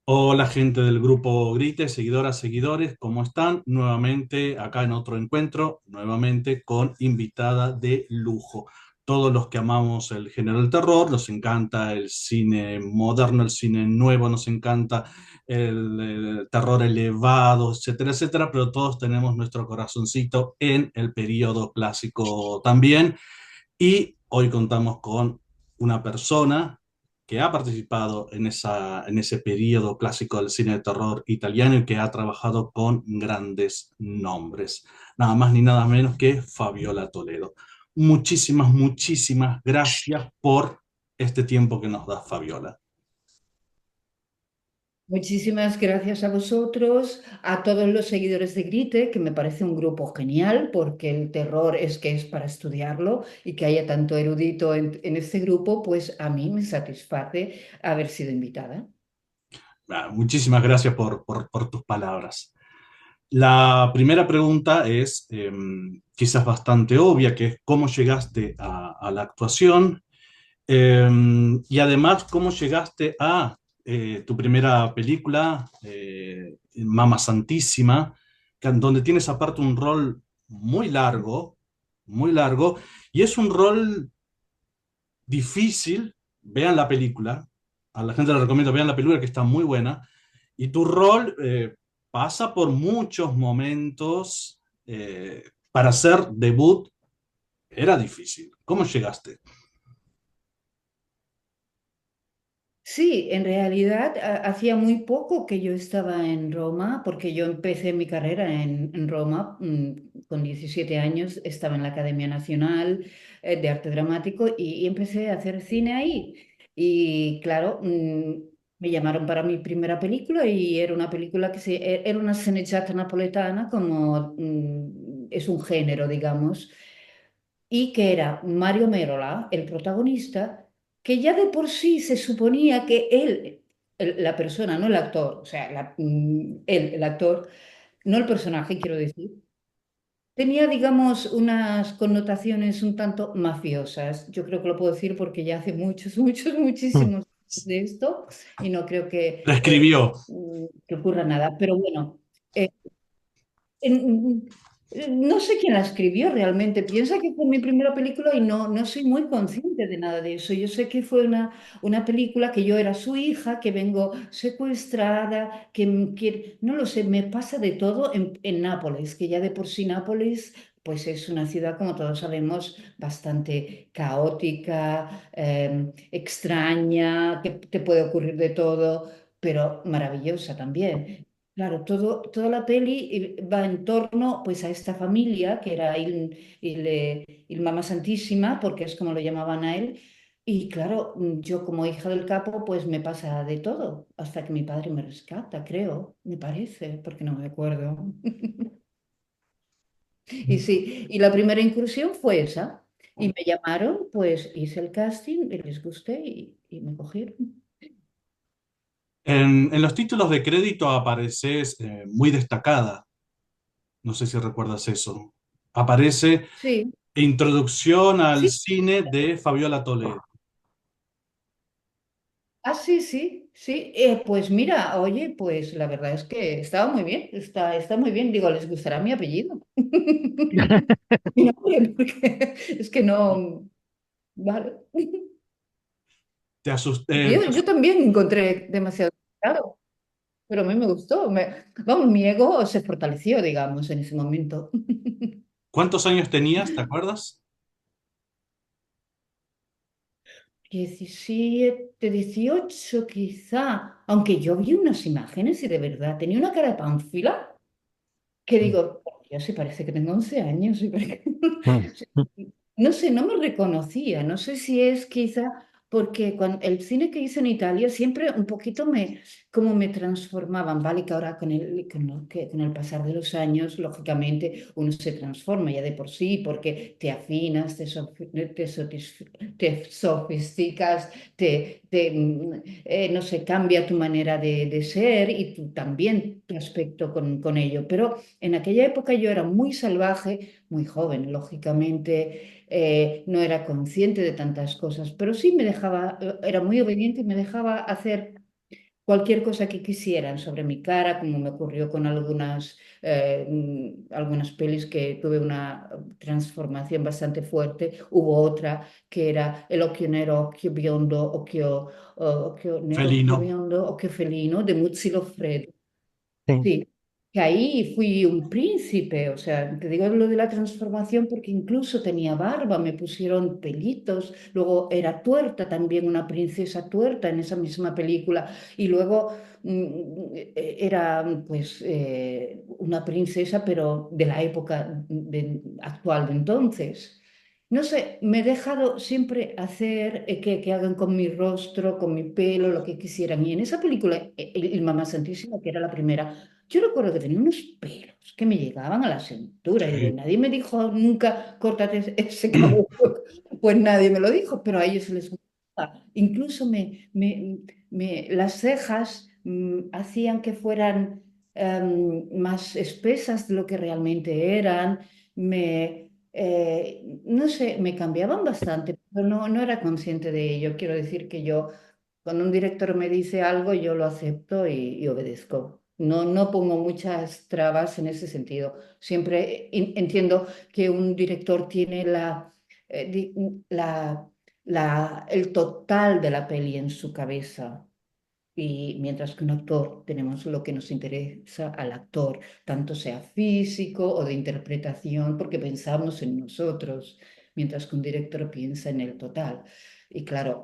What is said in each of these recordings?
Hola gente del grupo Grite, seguidoras, seguidores, ¿cómo están? Nuevamente acá en otro encuentro, nuevamente con invitada de lujo. Todos los que amamos el género del terror, nos encanta el cine moderno, el cine nuevo, nos encanta el terror elevado, etcétera, etcétera, pero todos tenemos nuestro corazoncito en el periodo clásico también. Y hoy contamos con una persona que ha participado en ese periodo clásico del cine de terror italiano y que ha trabajado con grandes nombres. Nada más ni nada menos que Fabiola Toledo. Muchísimas, muchísimas gracias por este tiempo que nos da Fabiola. Muchísimas gracias a vosotros, a todos los seguidores de Grite, que me parece un grupo genial, porque el terror es que es para estudiarlo y que haya tanto erudito en este grupo, pues a mí me satisface haber sido invitada. Muchísimas gracias por tus palabras. La primera pregunta es quizás bastante obvia, que es cómo llegaste a la actuación. Y además, ¿cómo llegaste a tu primera película, Mama Santísima, donde tienes aparte un rol muy largo, y es un rol difícil? Vean la película, a la gente le recomiendo, vean la película que está muy buena, y tu rol pasa por muchos momentos, para hacer debut era difícil. ¿Cómo llegaste? Sí, en realidad hacía muy poco que yo estaba en Roma, porque yo empecé mi carrera en Roma con 17 años, estaba en la Academia Nacional de Arte Dramático y empecé a hacer cine ahí. Y claro, me llamaron para mi primera película y era una película era una sceneggiata napoletana, como es un género, digamos, y que era Mario Merola, el protagonista, que ya de por sí se suponía que él, la persona, no el actor, o sea, él, el actor, no el personaje, quiero decir, tenía, digamos, unas connotaciones un tanto mafiosas. Yo creo que lo puedo decir porque ya hace muchos, muchos, Mm. muchísimos años de esto y no creo La escribió. que ocurra nada. Pero bueno, eh, en- no sé quién la escribió realmente. Piensa que fue mi primera película y no soy muy consciente de nada de eso. Yo sé que fue una película que yo era su hija, que vengo secuestrada, no lo sé, me pasa de todo en Nápoles, que ya de por sí Nápoles, pues es una ciudad, como todos sabemos, bastante caótica, extraña, que te puede ocurrir de todo, pero maravillosa también. Claro, toda la peli va en torno pues a esta familia que era il Mamma Santísima, porque es como lo llamaban a él. Y claro, yo como hija del capo pues me pasa de todo, hasta que mi padre me rescata, creo, me parece, porque no me acuerdo. Y sí, y la primera incursión fue esa. Y me llamaron, pues hice el casting y les gusté y me cogieron. En los títulos de crédito apareces muy destacada. No sé si recuerdas eso. Aparece Sí, Introducción al sí. cine de Fabiola Toledo. Ah, sí, sí, sí. Pues mira, oye, pues la verdad es que estaba muy bien, está muy bien. Digo, les gustará mi apellido. Mi nombre, porque es que no, vale. Te asusté. Yo también encontré demasiado claro, pero a mí me gustó. Vamos, mi ego se fortaleció, digamos, en ese momento. ¿Cuántos años tenías? ¿Te acuerdas? 17, 18, quizá, aunque yo vi unas imágenes y de verdad tenía una cara de pánfila. Que digo, yo sí parece que tengo 11 años. No sé, no me reconocía. No sé si es quizá porque el cine que hice en Italia siempre un poquito como me transformaban, ¿vale? Que ahora con el pasar de los años, lógicamente, uno se transforma ya de por sí, porque te afinas, te sofisticas, no sé, cambia tu manera de ser y tú también tu aspecto con ello. Pero en aquella época yo era muy salvaje, muy joven, lógicamente, no era consciente de tantas cosas, pero sí me dejaba, era muy obediente y me dejaba hacer cualquier cosa que quisieran sobre mi cara, como me ocurrió con algunas pelis que tuve una transformación bastante fuerte. Hubo otra que era El occhio nero, occhio biondo, occhio nero, occhio Felino. biondo, occhio felino de Muzzi Loffredo. Sí. Sí, que ahí fui un príncipe, o sea, te digo lo de la transformación porque incluso tenía barba, me pusieron pelitos, luego era tuerta también, una princesa tuerta en esa misma película, y luego era pues una princesa, pero de la época actual de entonces. No sé, me he dejado siempre hacer que hagan con mi rostro, con mi pelo, lo que quisieran. Y en esa película, el Mamá Santísima, que era la primera, yo recuerdo que tenía unos pelos que me llegaban a la cintura. Y digo, Sí. nadie me dijo nunca, córtate ese cabello. Pues nadie me lo dijo, pero a ellos se les gustaba. Incluso las cejas hacían que fueran más espesas de lo que realmente eran. No sé, me cambiaban bastante, pero no era consciente de ello. Quiero decir que yo, cuando un director me dice algo, yo lo acepto y obedezco. No pongo muchas trabas en ese sentido. Siempre entiendo que un director tiene la, el total de la peli en su cabeza. Y mientras que un actor tenemos lo que nos interesa al actor, tanto sea físico o de interpretación, porque pensamos en nosotros, mientras que un director piensa en el total. Y claro,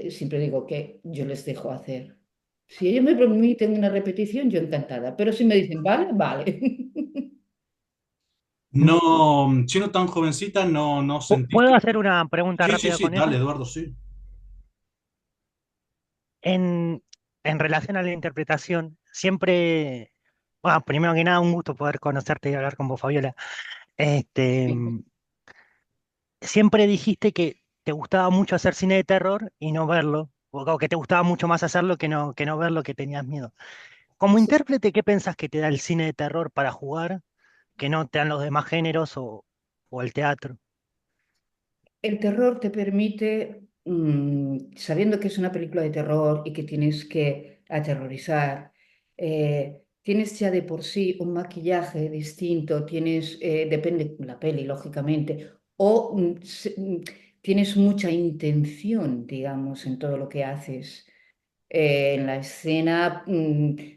siempre digo que yo les dejo hacer. Si ellos me permiten una repetición, yo encantada, pero si me dicen, vale, vale. Mm. No, siendo tan jovencita, no ¿Puedo sentiste. hacer una pregunta Sí, sí, rápida sí, con dale, eso? Eduardo, sí. En, en relación a la interpretación, siempre, bueno, primero que nada, un gusto poder conocerte y hablar con vos, Fabiola. Este, siempre dijiste que te gustaba mucho hacer cine de terror y no verlo, o que te gustaba mucho más hacerlo que no verlo, que tenías miedo. Como intérprete, ¿qué pensás que te da el cine de terror para jugar, que no te dan los demás géneros o el teatro? El terror te permite, sabiendo que es una película de terror y que tienes que aterrorizar, tienes ya de por sí un maquillaje distinto, depende de la peli, lógicamente, o tienes mucha intención, digamos, en todo lo que haces en la escena,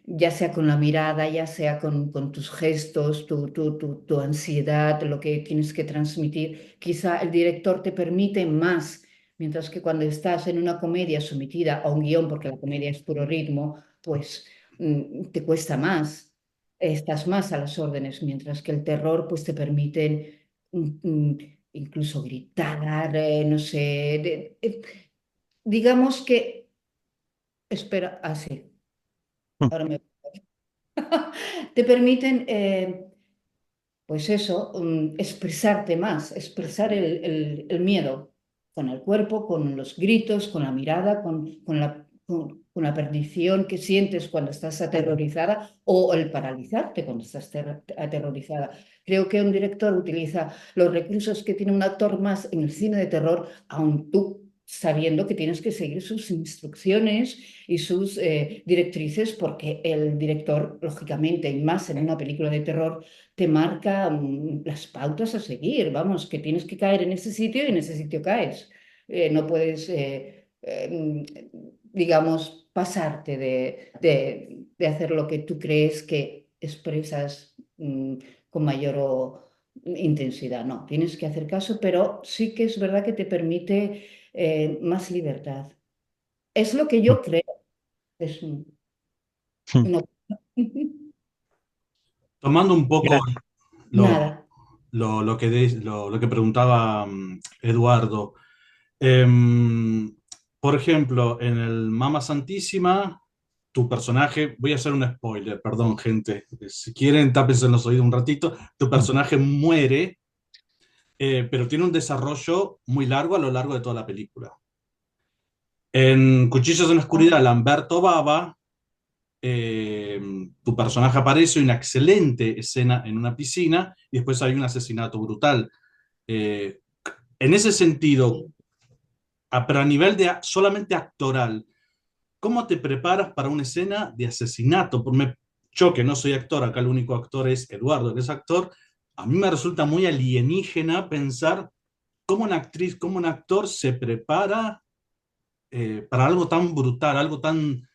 ya sea con la mirada, ya sea con tus gestos, tu ansiedad, lo que tienes que transmitir. Quizá el director te permite más, mientras que cuando estás en una comedia sometida a un guión, porque la comedia es puro ritmo, pues te cuesta más, estás más a las órdenes, mientras que el terror pues te permite incluso gritar, no sé, digamos que. Espera, sí. Mm. Ahora me. Te permiten, pues eso, expresarte más, expresar el miedo con el cuerpo, con los gritos, con la mirada, con la perdición que sientes cuando estás aterrorizada o el paralizarte cuando estás aterrorizada. Creo que un director utiliza los recursos que tiene un actor más en el cine de terror, aun tú sabiendo que tienes que seguir sus instrucciones y sus directrices, porque el director, lógicamente, y más en una película de terror, te marca las pautas a seguir. Vamos, que tienes que caer en ese sitio y en ese sitio caes. No puedes, digamos, pasarte de hacer lo que tú crees que expresas con mayor intensidad. No, tienes que hacer caso, pero sí que es verdad que te permite más libertad. Es lo que Mm. yo creo. Es Mm. una- Tomando un poco Gracias. lo, Nada. lo que preguntaba Eduardo. Em, por ejemplo, en el Mama Santísima, tu personaje, voy a hacer un spoiler, perdón, gente, si quieren, tápense en los oídos un ratito, tu Mm. personaje muere, pero tiene un desarrollo muy largo a lo largo de toda la película. En Cuchillos en la Oscuridad, Lamberto Baba, eh, tu personaje aparece, una excelente escena en una piscina y después hay un asesinato brutal. Eh, en ese sentido, pero a nivel de solamente actoral, ¿cómo te preparas para una escena de asesinato? Yo que no soy actor, acá el único actor es Eduardo, que es actor, a mí me resulta muy alienígena pensar cómo una actriz, cómo un actor se prepara para algo tan brutal, algo tan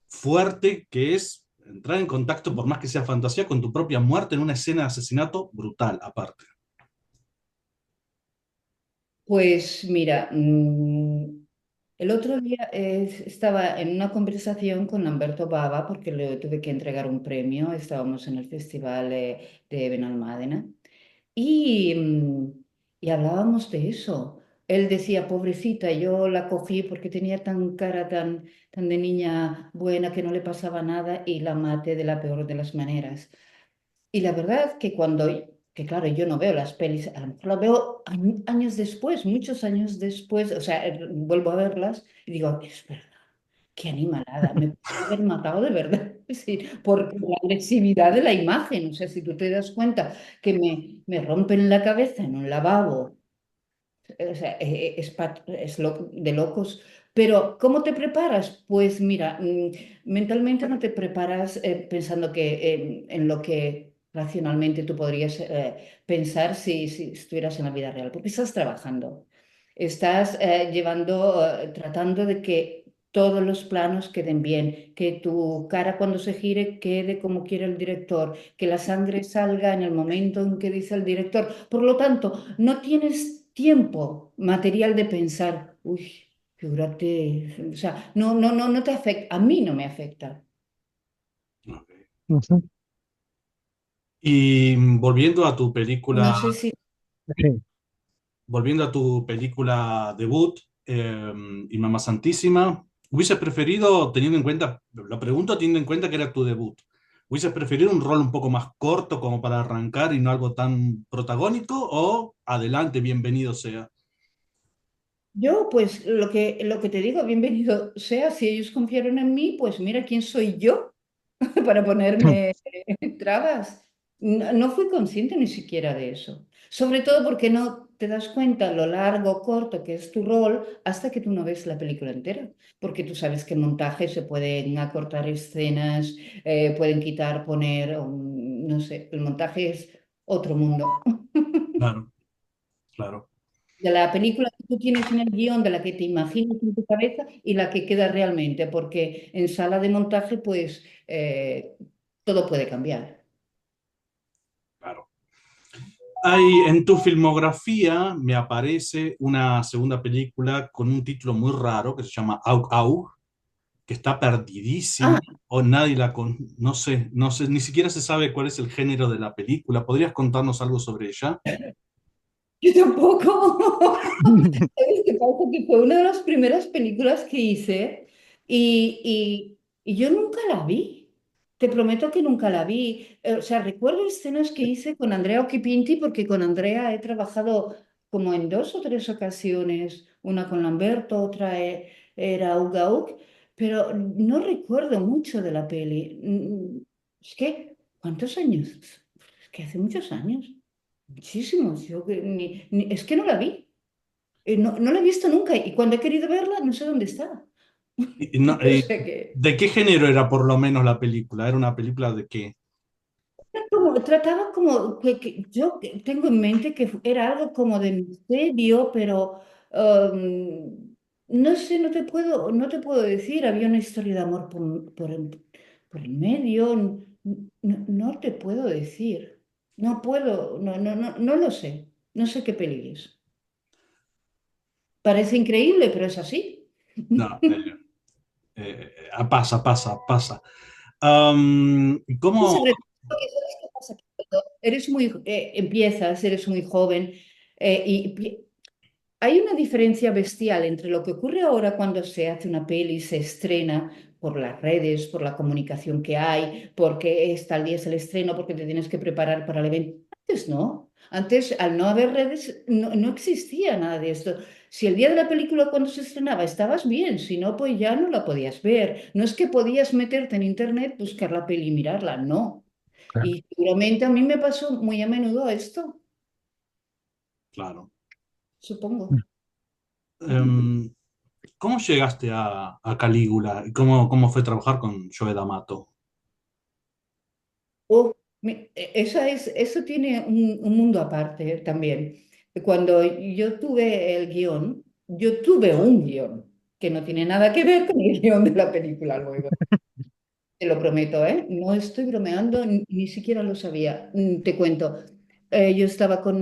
fuerte que es entrar en contacto, por más que sea fantasía, con tu propia muerte en una escena de asesinato brutal, aparte. Pues mira, el otro día estaba en una conversación con Lamberto Bava porque le tuve que entregar un premio. Estábamos en el Festival de Benalmádena y, y hablábamos de eso. Él decía, pobrecita, yo la cogí porque tenía tan cara tan de niña buena que no le pasaba nada y la maté de la peor de las maneras. Y la verdad que claro, yo no veo las pelis, a lo mejor las veo años después, muchos años después, o sea, vuelvo a verlas y digo, es verdad, qué animalada, me puede haber matado de verdad, sí, por la agresividad de la imagen, o sea, si tú te das cuenta que me rompen la cabeza en un lavabo, o sea, de locos. Pero, ¿cómo te preparas? Pues mira, mentalmente no te preparas pensando en lo que racionalmente tú podrías pensar si estuvieras en la vida real, porque estás trabajando, estás tratando de que todos los planos queden bien, que tu cara cuando se gire quede como quiere el director, que la sangre salga en el momento en que dice el director. Por lo tanto, no tienes tiempo material de pensar, uy, figúrate, o sea, no te afecta, a mí no me afecta. Ok. Ujú. Y volviendo a tu película, No sé si Sí. volviendo a tu película debut, y Mamá Santísima, ¿hubieses preferido, teniendo en cuenta, lo pregunto teniendo en cuenta que era tu debut, ¿hubieses preferido un rol un poco más corto como para arrancar y no algo tan protagónico o adelante, bienvenido sea? yo, pues lo que te digo, bienvenido sea, si ellos confiaron en mí, pues mira quién soy yo para ponerme trabas. No fui consciente ni siquiera de eso. Sobre todo porque no te das cuenta lo largo o corto que es tu rol hasta que tú no ves la película entera. Porque tú sabes que en montaje se pueden acortar escenas, pueden quitar, poner, no sé, el montaje es otro mundo. Claro, claro, De la película que tú tienes en el guión, de la que te imaginas en tu cabeza y la que queda realmente, porque en sala de montaje, pues todo puede cambiar. claro. Hay, en tu filmografía me aparece una segunda película con un título muy raro que se llama Aug Aug, que está perdidísima Ah, o no sé, no sé, ni siquiera se sabe cuál es el género de la película. ¿Podrías contarnos algo sobre ella? yo tampoco. ¿Sabes qué pasa? Que fue una de las primeras películas que hice y yo nunca la vi. Te prometo que nunca la vi. O sea, recuerdo escenas que hice con Andrea Occhipinti porque con Andrea he trabajado como en dos o tres ocasiones. Una con Lamberto, otra era Uga Ug, pero no recuerdo mucho de la peli. Es que, ¿cuántos años? Es que hace muchos años. Muchísimos. Es que no la vi. No la he visto nunca y cuando he querido verla no sé dónde está. O sea que ¿De qué género era por lo menos la película? ¿Era una película de qué? trataba como que tengo en mente que era algo como de misterio, pero no sé, no te puedo decir. Había una historia de amor por el medio. No te puedo decir. No puedo, no lo sé. No sé qué peli es. Parece increíble, pero es así. No, pasa, pasa, pasa. Y ¿Cómo? sobre todo, ¿sabes qué pasa? Que cuando eres muy joven, y hay una diferencia bestial entre lo que ocurre ahora cuando se hace una peli y se estrena por las redes, por la comunicación que hay, porque está el día es el estreno, porque te tienes que preparar para el evento. Antes no. Antes, al no haber redes, no existía nada de esto. Si el día de la película cuando se estrenaba estabas bien, si no, pues ya no la podías ver. No es que podías meterte en internet, buscar la peli y mirarla, no. Claro. Y seguramente a mí me pasó muy a menudo esto, Claro. supongo. Em, ¿Cómo llegaste a Calígula y cómo fue trabajar con Joe D'Amato? Oh, eso tiene un mundo aparte también. Cuando yo tuve el guión, yo tuve un guión que no tiene nada que ver con el guión de la película luego. Te lo prometo, ¿eh? No estoy bromeando, ni siquiera lo sabía. Te cuento. Yo estaba con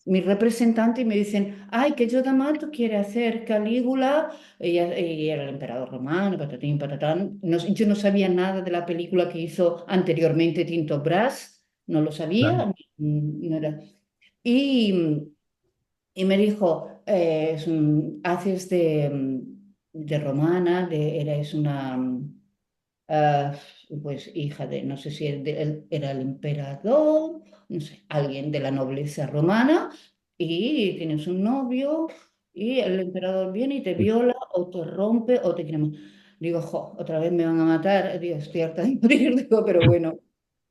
mi representante y me dicen, ay, que Giada Amato quiere hacer Calígula, y era el emperador romano, patatín, patatán. Yo no sabía nada de la película que hizo anteriormente Tinto Brass, no lo Claro. sabía. No era. Y, y me dijo, haces de romana, eres una... ah, pues hija de, no sé si él era el emperador, no sé, alguien de la nobleza romana, y tienes un novio, y el emperador viene y te viola, o te rompe, o te quiere Digo, jo, otra vez me van a matar, digo, estoy harta de morir, digo, pero bueno,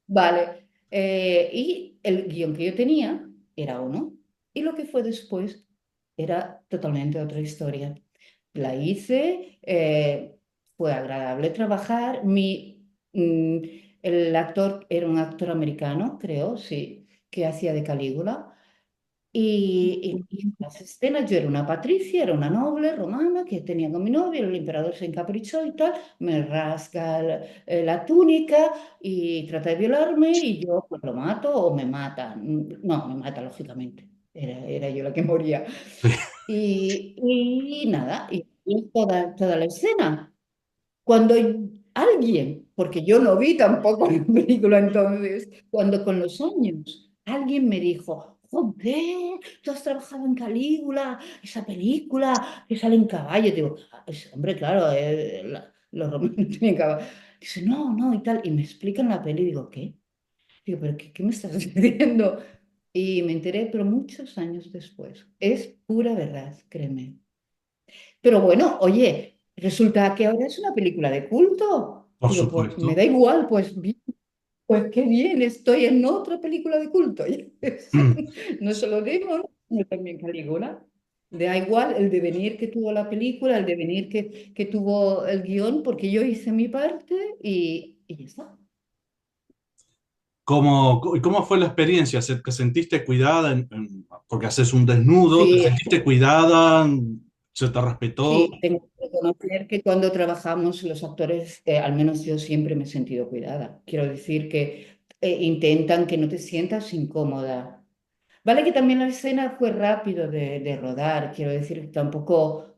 vale. Y el guión que yo tenía era uno, y lo que fue después era totalmente otra historia. La hice, fue agradable trabajar. El actor era un actor americano, creo, sí, que hacía de Calígula. Y en las escenas yo era una patricia, era una noble romana que tenía con mi novio, el emperador se encaprichó y tal, me rasga la túnica y trata de violarme y yo pues lo mato o me mata. No, me mata lógicamente, era yo la que moría. Y nada, y toda la escena. Cuando alguien, porque yo no vi tampoco la película entonces, cuando con los años alguien me dijo, joder, tú has trabajado en Calígula, esa película que sale en caballo. Digo, "Ah, hombre, claro, los romanos no tenían caballo". Dice, no, no, y tal. Y me explican la peli y digo, ¿qué? Digo, ¿pero qué me estás diciendo? Y me enteré, pero muchos años después. Es pura verdad, créeme. Pero bueno, oye, resulta que ahora es una película de culto. Por Digo, pues me supuesto. da igual, pues bien, pues qué bien, estoy en otra película de culto. Mm. No solo Demon, sino también Calígula. Da igual el devenir que tuvo la película, el devenir que tuvo el guión, porque yo hice mi parte y ya está. ¿Cómo fue la experiencia? ¿Te sentiste cuidada porque haces un desnudo? ¿Te Sí, sentiste cuidada? ¿Se te respetó? sí, tengo que reconocer que cuando trabajamos los actores, al menos yo siempre me he sentido cuidada. Quiero decir que intentan que no te sientas incómoda. Vale que también la escena fue rápido de rodar, quiero decir que tampoco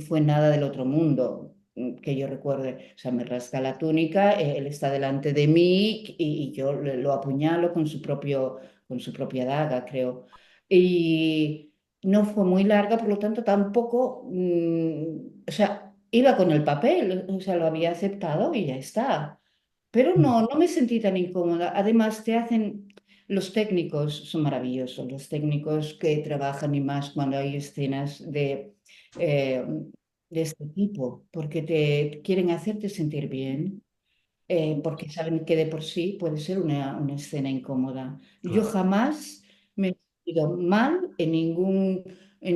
fue nada del otro mundo, que yo recuerde. O sea, me rasga la túnica, él está delante de mí y yo lo apuñalo con su propia daga, creo. Y no fue muy larga, por lo tanto tampoco, o sea, iba con el papel, o sea, lo había aceptado y ya está. Pero Mm. no me sentí tan incómoda. Además, los técnicos son maravillosos, los técnicos que trabajan y más cuando hay escenas eh, de este tipo, porque te quieren hacerte sentir bien, porque saben que de por sí puede ser una escena incómoda. Yo Claro. jamás me he sentido mal en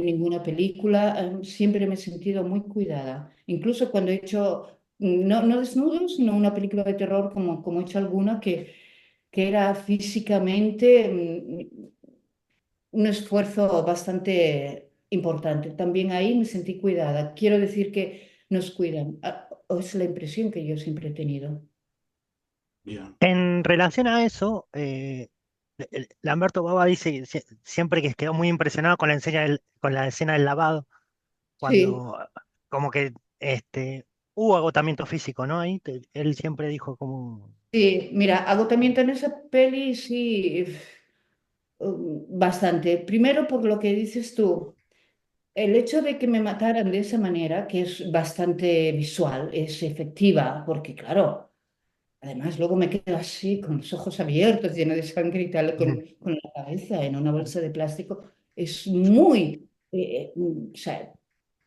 ninguna película, siempre me he sentido muy cuidada. Incluso cuando he hecho, no desnudos, sino una película de terror como he hecho alguna que era físicamente un esfuerzo bastante importante. También ahí me sentí cuidada. Quiero decir que nos cuidan. O es la impresión que yo siempre he tenido. Bien. En relación a eso, Lamberto Bava dice siempre que quedó muy impresionado con con la escena del lavado, Sí, cuando como que hubo agotamiento físico, ¿no? Él siempre dijo como... sí, mira, agotamiento en esa peli, sí, bastante. Primero por lo que dices tú, el hecho de que me mataran de esa manera, que es bastante visual, es efectiva, porque claro, además luego me quedo así, con los ojos abiertos, lleno de sangre y tal, con la cabeza en una bolsa de plástico, es muy, o sea,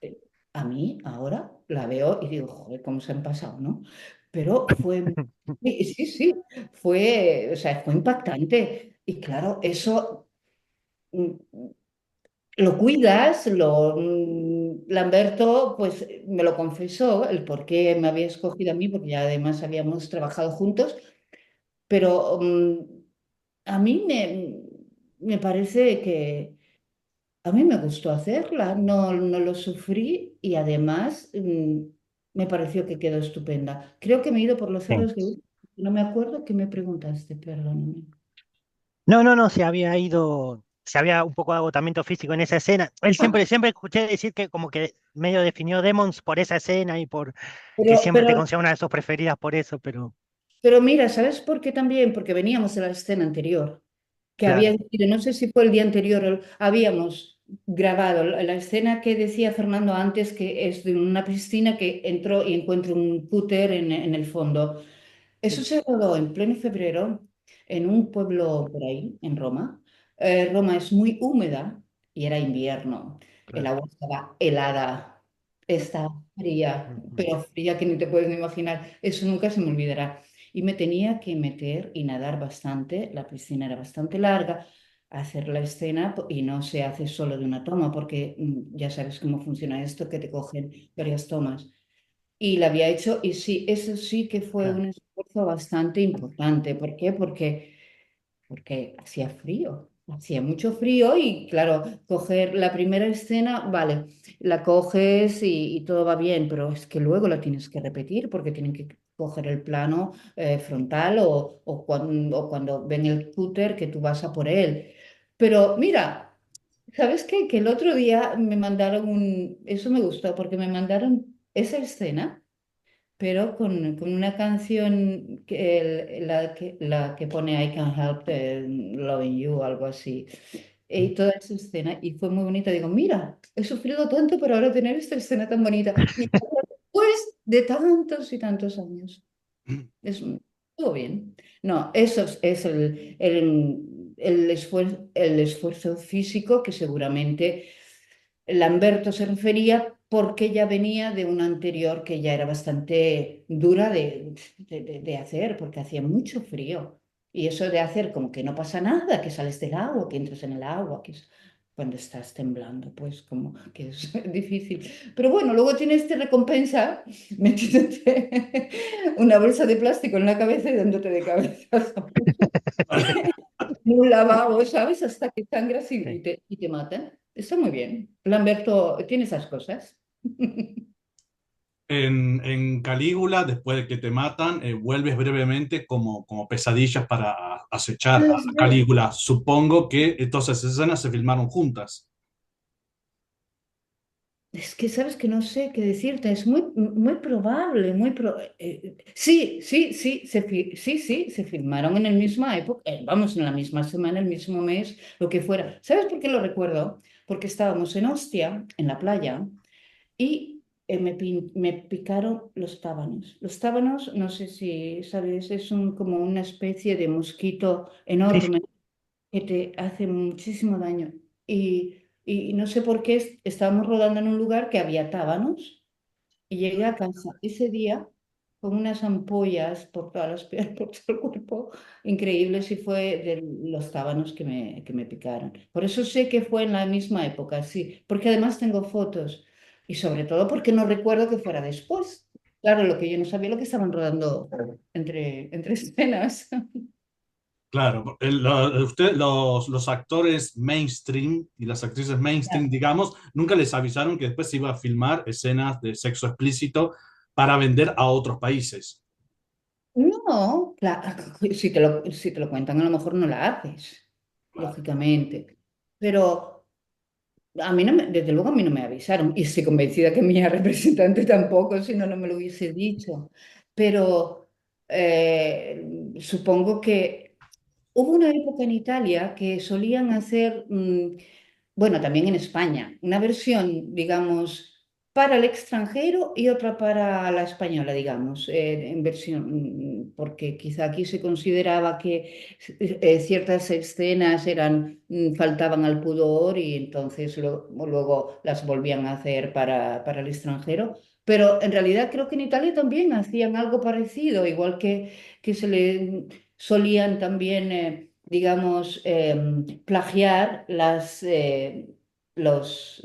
eh, a mí ahora la veo y digo, joder, cómo se han pasado, ¿no? Pero sí, sí, sí, o sea, fue impactante. Y claro, eso lo cuidas, Lamberto pues me lo confesó, el por qué me había escogido a mí, porque ya además habíamos trabajado juntos, pero a mí me parece que a mí me gustó hacerla, no lo sufrí y además me pareció que quedó estupenda. Creo que me he ido por los Sí. cerros de Úbeda. No me acuerdo qué me preguntaste, perdóname. No, no, no, se había ido, se había un poco de agotamiento físico en esa escena. Él siempre, siempre escuché decir que como que medio definió Demons por esa escena y por que Pero, siempre pero te considera una de sus preferidas por eso, pero Pero mira, ¿sabes por qué también? Porque veníamos de la escena anterior, que había claro, decidido, no sé si fue el día anterior, habíamos grabado la escena que decía Fernando antes, que es de una piscina que entró y encuentra un cúter en el fondo. Eso se rodó en pleno febrero en un pueblo por ahí, en Roma. Roma es muy húmeda y era invierno. El Claro. agua estaba helada, estaba fría, ujú, pero fría que ni te puedes ni imaginar. Eso nunca se me olvidará. Y me tenía que meter y nadar bastante. La piscina era bastante larga. Hacer la escena y no se hace solo de una toma, porque ya sabes cómo funciona esto, que te cogen varias tomas. Y la había hecho, y sí, eso sí que fue claro, un esfuerzo bastante importante. ¿Por qué? Porque hacía mucho frío y claro, coger la primera escena, vale, la coges y todo va bien, pero es que luego la tienes que repetir porque tienen que coger el plano frontal o cuando ven el cúter que tú vas a por él. Pero mira, ¿sabes qué? Que el otro día me mandaron eso me gustó porque me mandaron esa escena pero con una canción la que pone I Can't Help Loving You, algo así. Y toda esa escena, y fue muy bonita. Digo, mira, he sufrido tanto para ahora tener esta escena tan bonita. Y después de tantos y tantos años, es todo bien. No, eso es el esfuerzo físico que seguramente Lamberto se refería porque ya venía de una anterior que ya era bastante dura de hacer, porque hacía mucho frío. Y eso de hacer como que no pasa nada, que sales del agua, que entras en el agua, que es cuando estás temblando, pues como que es difícil. Pero bueno, luego tienes esta recompensa metiéndote una bolsa de plástico en la cabeza y dándote de cabeza un lavabo, ¿sabes? Hasta que sangras sí. y te matan. Está muy bien. Lamberto tiene esas cosas. En Calígula, después de que te matan, vuelves brevemente como pesadillas para acechar a Calígula. Supongo que todas esas escenas se filmaron juntas. Es que sabes que no sé qué decirte, es muy probable, sí, sí, sí, sí, se filmaron en la misma época, vamos, en la misma semana, el mismo mes, lo que fuera. ¿Sabes por qué lo recuerdo? Porque estábamos en Ostia, en la playa, y me picaron los tábanos. Los tábanos, no sé si sabes, como una especie de mosquito Sí, sí. enorme que te hace muchísimo daño. Y no sé por qué estábamos rodando en un lugar que había tábanos y llegué a casa ese día con unas ampollas por todas las piernas, por todo el cuerpo, increíbles y fue de los tábanos que me picaron. Por eso sé que fue en la misma época, sí, porque además tengo fotos y sobre todo porque no recuerdo que fuera después. Claro, lo que yo no sabía lo que estaban rodando entre escenas. Claro, los actores mainstream y las actrices mainstream, digamos, nunca les avisaron que después se iba a filmar escenas de sexo explícito para vender a otros países. No, claro, si te lo cuentan, a lo mejor no la haces, lógicamente. Pero a mí desde luego a mí no me avisaron y estoy convencida que mi representante tampoco, si no, no me lo hubiese dicho. Pero supongo que hubo una época en Italia que solían hacer bueno, también en España, una versión, digamos, para el extranjero y otra para la española, digamos, en versión, porque quizá aquí se consideraba que ciertas escenas faltaban al pudor y entonces luego las volvían a hacer para el extranjero. Pero en realidad creo que en Italia también hacían algo parecido, igual que se le solían también digamos, plagiar las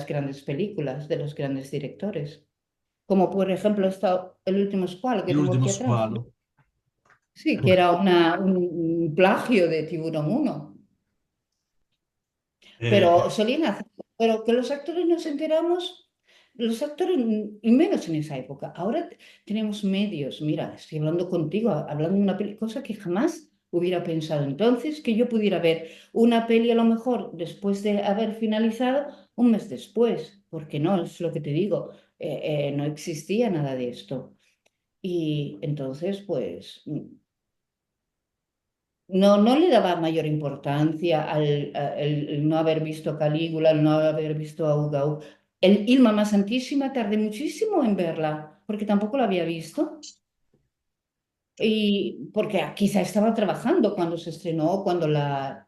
grandes películas de los grandes directores. Como por ejemplo está el último Squall que El tengo último aquí atrás. Squalo. Sí, que era un plagio de Tiburón 1. Eh, Pero solían hacer, pero que los actores nos enteramos, los actores, y menos en esa época. Ahora tenemos medios, mira, estoy hablando contigo, hablando de una cosa que jamás hubiera pensado entonces, que yo pudiera ver una peli a lo mejor después de haber finalizado, un mes después, porque no, es lo que te digo, no existía nada de esto. Y entonces, pues, no le daba mayor importancia el no haber visto Calígula, el no haber visto a Ugaú. El Il Mamá Santísima tardé muchísimo en verla, porque tampoco la había visto. Y porque quizá estaba trabajando cuando se estrenó, cuando la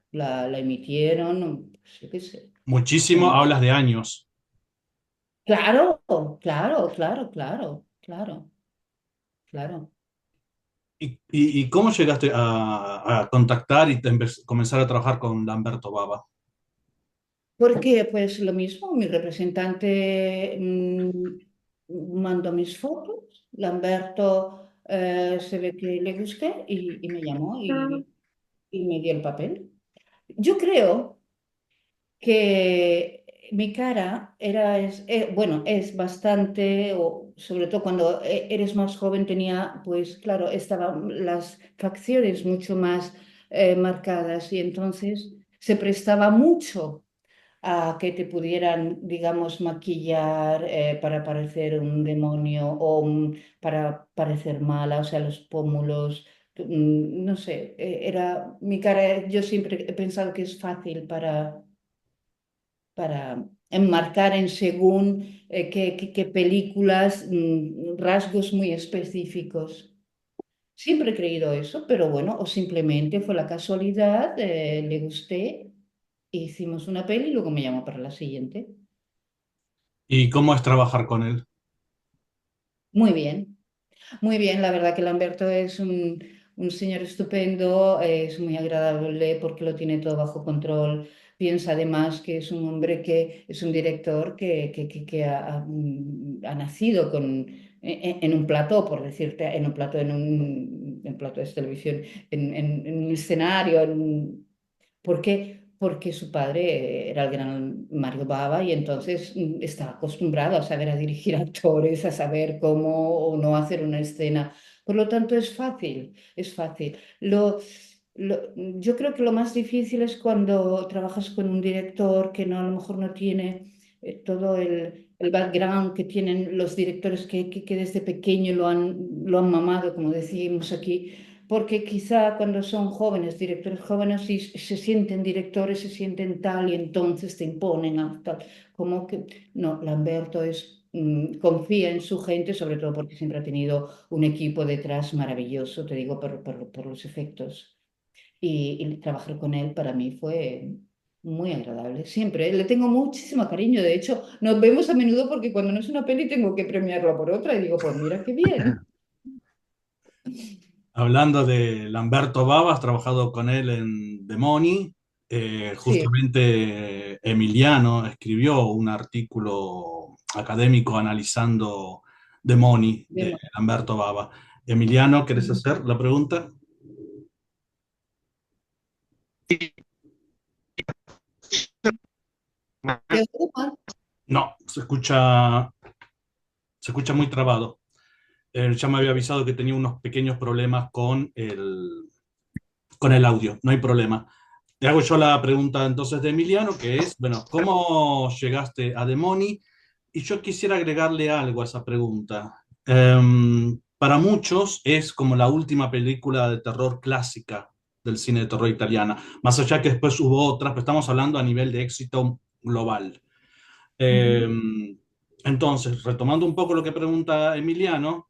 emitieron, pues yo qué sé. muchísimo, No. hablas de años. Claro, claro, claro, claro, claro, claro. ¿Y cómo llegaste a contactar y comenzar a trabajar con Lamberto Baba? Porque, pues lo mismo, mi representante mandó mis fotos, Lamberto se ve que le gusté y me llamó y me dio el papel. Yo creo que mi cara bueno, es bastante, o sobre todo cuando eres más joven tenía, pues claro, estaban las facciones mucho más marcadas y entonces se prestaba mucho a que te pudieran, digamos, maquillar para parecer un demonio o para parecer mala, o sea, los pómulos, no sé, era mi cara, yo siempre he pensado que es fácil para enmarcar en según qué películas, rasgos muy específicos. Siempre he creído eso, pero bueno, o simplemente fue la casualidad, le gusté, hicimos una peli y luego me llamó para la siguiente. ¿Y cómo es trabajar con él? Muy bien, muy bien. La verdad que Lamberto es un señor estupendo, es muy agradable porque lo tiene todo bajo control. Piensa además que es un hombre que es un director que ha nacido en un plató, por decirte, en un plató, en plató de televisión, en un escenario, ¿por qué? Porque su padre era el gran Mario Bava y entonces estaba acostumbrado a saber a dirigir actores, a saber cómo o no hacer una escena. Por lo tanto, es fácil, es fácil. Yo creo que lo más difícil es cuando trabajas con un director que no, a lo mejor no tiene todo el background que tienen los directores que desde pequeño lo han mamado, como decimos aquí porque quizá cuando son jóvenes, directores jóvenes, y se sienten directores, se sienten tal y entonces te imponen a tal. Como que no, Lamberto confía en su gente, sobre todo porque siempre ha tenido un equipo detrás maravilloso, te digo, por los efectos. Y trabajar con él para mí fue muy agradable. Siempre, le tengo muchísimo cariño. De hecho, nos vemos a menudo porque cuando no es una peli tengo que premiarlo por otra y digo, pues mira qué bien. Hablando de Lamberto Baba, has trabajado con él en The Money. Sí. Justamente Emiliano escribió un artículo académico analizando The Money de Lamberto Baba. Emiliano, ¿querés hacer la pregunta? ¿Te ocupa? No, se escucha muy trabado. Ya me había avisado que tenía unos pequeños problemas con el audio, no hay problema. Te hago yo la pregunta entonces de Emiliano, que es, bueno, ¿cómo llegaste a Demoni? Y yo quisiera agregarle algo a esa pregunta. Para muchos es como la última película de terror clásica del cine de terror italiana, más allá que después hubo otras, pero estamos hablando a nivel de éxito global. Eh, Ujú. entonces, retomando un poco lo que pregunta Emiliano,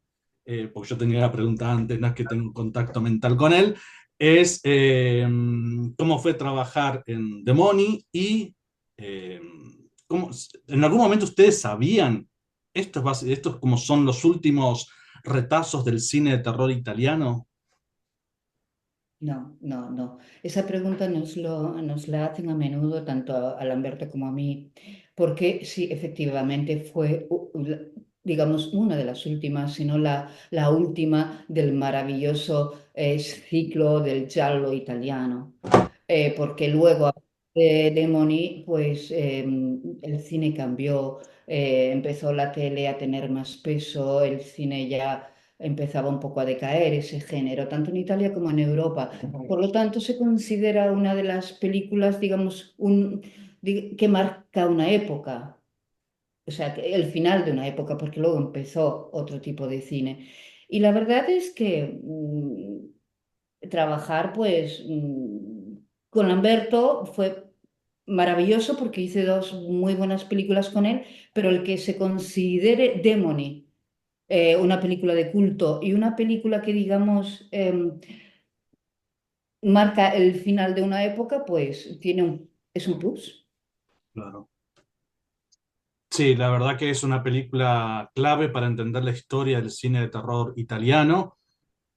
porque yo tenía la pregunta antes, no es que tengo contacto mental con él, es cómo fue trabajar en The Money y eh, en algún momento ustedes sabían estos como son los últimos retazos del cine de terror italiano. No, no, no. Esa pregunta nos la hacen a menudo, tanto a Lamberto como a mí, porque sí, efectivamente fue, digamos, una de las últimas, si no la última del maravilloso ciclo del giallo italiano. Porque luego de Moni, pues el cine cambió, empezó la tele a tener más peso, el cine ya empezaba un poco a decaer ese género, tanto en Italia como en Europa. Por lo tanto, se considera una de las películas, digamos, que marca una época, o sea, el final de una época, porque luego empezó otro tipo de cine. Y la verdad es que trabajar, pues, con Lamberto fue maravilloso porque hice dos muy buenas películas con él, pero el que se considere Demony una película de culto y una película que, digamos, marca el final de una época, pues es un plus. Claro. Sí, la verdad que es una película clave para entender la historia del cine de terror italiano,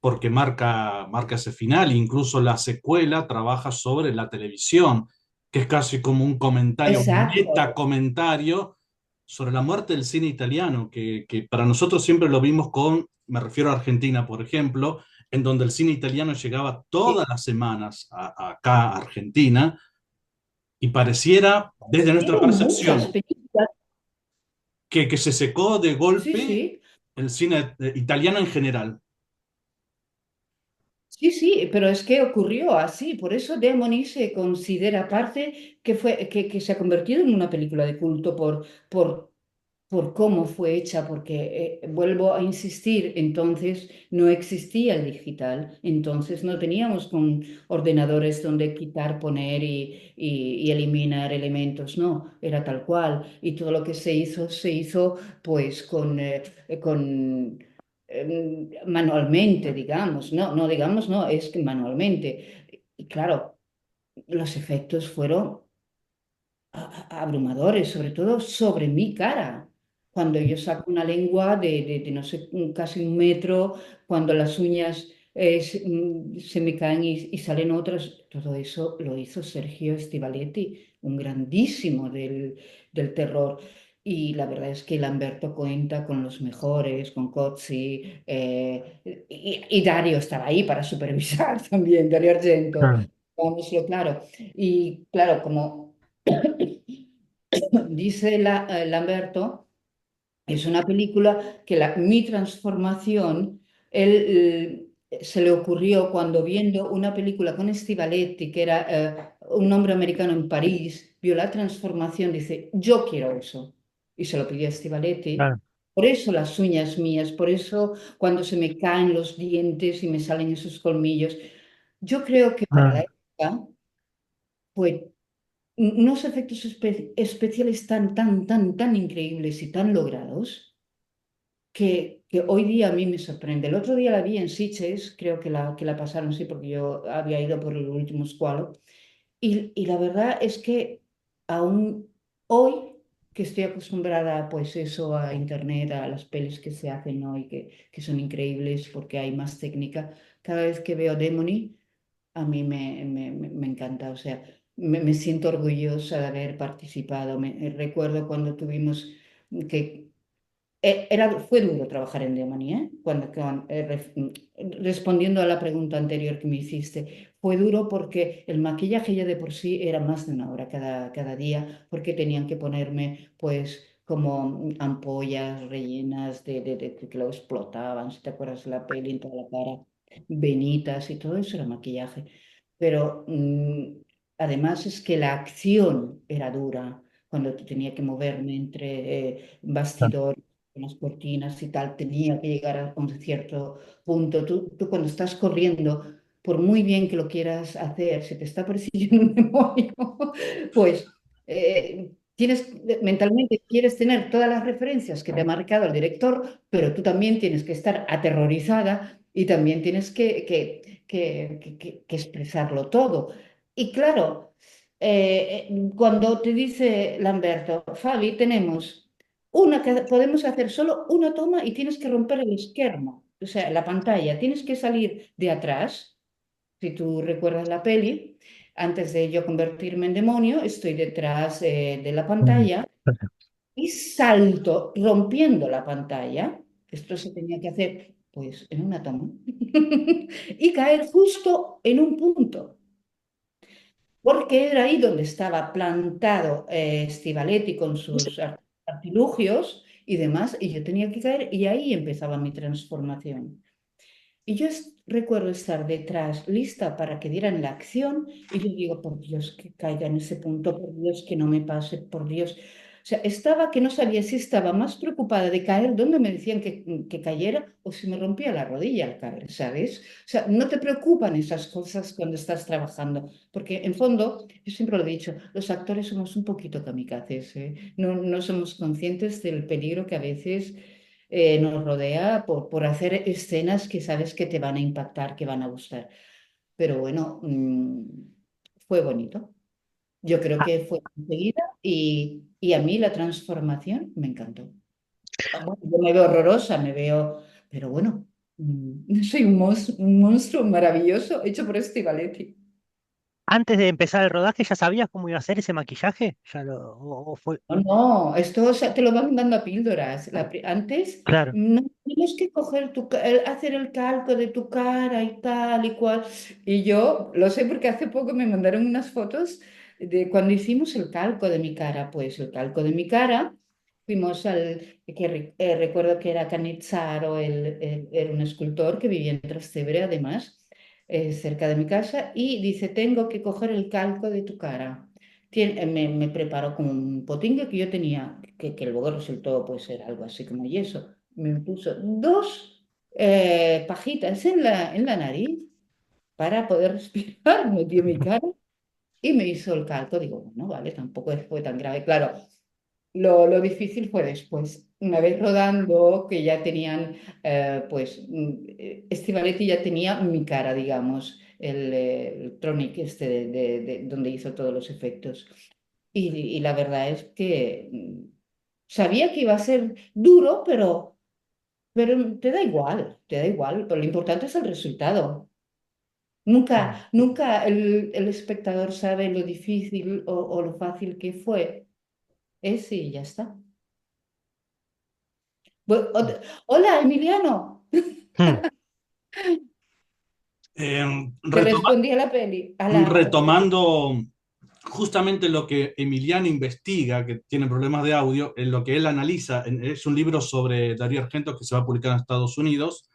porque marca ese final. Incluso la secuela trabaja sobre la televisión, que es casi como un comentario, un Exacto. metacomentario sobre la muerte del cine italiano, que para nosotros siempre lo vimos con, me refiero a Argentina, por ejemplo, en donde el cine italiano llegaba Sí, todas las semanas acá a Argentina y pareciera, desde nuestra tiene muchas percepción, películas. que se secó de Sí, golpe sí. el cine italiano en general. Sí, sí, pero es que ocurrió así, por eso Demony se considera parte que se ha convertido en una película de culto por cómo fue hecha, porque vuelvo a insistir, entonces no existía el digital, entonces no teníamos con ordenadores donde quitar, poner y eliminar elementos, no, era tal cual, y todo lo que se hizo pues con manualmente, digamos, no, digamos, no, es que manualmente. Y claro, los efectos fueron abrumadores, sobre todo sobre mi cara. Cuando yo saco una lengua de no sé, casi un metro, cuando las uñas se me caen y salen otras, todo eso lo hizo Sergio Stivaletti, un grandísimo del terror. Y la verdad es que Lamberto cuenta con los mejores, con Cozzi, y Dario estaba ahí para supervisar también, Dario Argento, Claro, vámoslo claro. Y claro, como dice Lamberto, es una película que mi transformación, él se le ocurrió cuando viendo una película con Stivaletti, que era un hombre americano en París, vio la transformación, dice, yo quiero eso. Y se lo pidió a Stivaletti. claro, Por eso las uñas mías, por eso cuando se me caen los dientes y me salen esos colmillos. Yo creo que para la claro, época fue unos efectos especiales tan increíbles y tan logrados que hoy día a mí me sorprende. El otro día la vi en Sitges, creo que la pasaron, sí, porque yo había ido por el último Squalo, y la verdad es que aún hoy, que estoy acostumbrada, pues eso, a internet, a las pelis que se hacen hoy, que son increíbles porque hay más técnica, cada vez que veo Demony, a mí me encanta, o sea, me siento orgullosa de haber participado. Recuerdo cuando tuvimos que fue duro trabajar en Demony, ¿eh? Respondiendo a la pregunta anterior que me hiciste, fue duro porque el maquillaje ya de por sí era más de una hora cada día, porque tenían que ponerme, pues, como ampollas rellenas que lo explotaban, si te acuerdas de la peli en toda la cara, venitas y todo eso era maquillaje. Pero además es que la acción era dura cuando tenía que moverme entre claro, bastidores, con las cortinas y tal, tenía que llegar a un cierto punto. Tú cuando estás corriendo, por muy bien que lo quieras hacer, si te está persiguiendo un demonio, pues mentalmente quieres tener todas las referencias que te ha marcado el director, pero tú también tienes que estar aterrorizada y también tienes que expresarlo todo. Y claro, cuando te dice Lamberto, Fabi, podemos hacer solo una toma y tienes que romper el esquema, o sea, la pantalla, tienes que salir de atrás Si tú recuerdas la peli, antes de yo convertirme en demonio, estoy detrás de la Mm. pantalla y salto rompiendo la pantalla. Esto se tenía que hacer pues en una toma y caer justo en un punto, porque era ahí donde estaba plantado Stivaletti con sus artilugios y demás, y yo tenía que caer y ahí empezaba mi transformación. Y yo recuerdo estar detrás, lista para que dieran la acción, y yo digo, por Dios, que caiga en ese punto, por Dios, que no me pase, por Dios. O sea, estaba que no sabía si estaba más preocupada de caer donde me decían que cayera o si me rompía la rodilla al caer, ¿sabes? O sea, no te preocupan esas cosas cuando estás trabajando, porque en fondo, yo siempre lo he dicho, los actores somos un poquito kamikazes, ¿eh? No, no somos conscientes del peligro que a veces nos rodea por hacer escenas que sabes que te van a impactar, que van a gustar. Pero bueno, fue bonito. Yo creo Ah, que fue enseguida y a mí la transformación me encantó. Ah, bueno, yo me veo horrorosa, me veo, pero bueno, soy un monstruo maravilloso hecho por Estivaletti. antes de empezar el rodaje, ¿ya sabías cómo iba a ser ese maquillaje? ¿O fue? No, no, esto o sea, te lo van dando a píldoras. Antes Claro. no tienes que coger hacer el calco de tu cara y tal y cual. Y yo lo sé porque hace poco me mandaron unas fotos de cuando hicimos el calco de mi cara. Pues el calco de mi cara, fuimos recuerdo que era Canizzaro, era un escultor que vivía en Trastevere, además, cerca de mi casa, y dice, tengo que coger el calco de tu cara. Me preparó como un potingue que yo tenía, que luego resultó pues ser algo así como yeso. Me puso dos pajitas en la nariz para poder respirar, metió mi cara y me hizo el calco. Digo, bueno, vale, tampoco fue tan grave. Claro, lo difícil fue después, una vez rodando, que ya tenían, pues, Estivaletti ya tenía mi cara, digamos, el Tronic este donde hizo todos los efectos. Y la verdad es que sabía que iba a ser duro, pero te da igual, pero lo importante es el resultado. Mm. Nunca el espectador sabe lo difícil o lo fácil que fue. Es y ya está. Hola, Emiliano. Mm. Te Retoma- respondí a la peli. retomando justamente lo que Emiliano investiga, que tiene problemas de audio, en lo que él analiza, es un libro sobre Darío Argento que se va a publicar en Estados Unidos.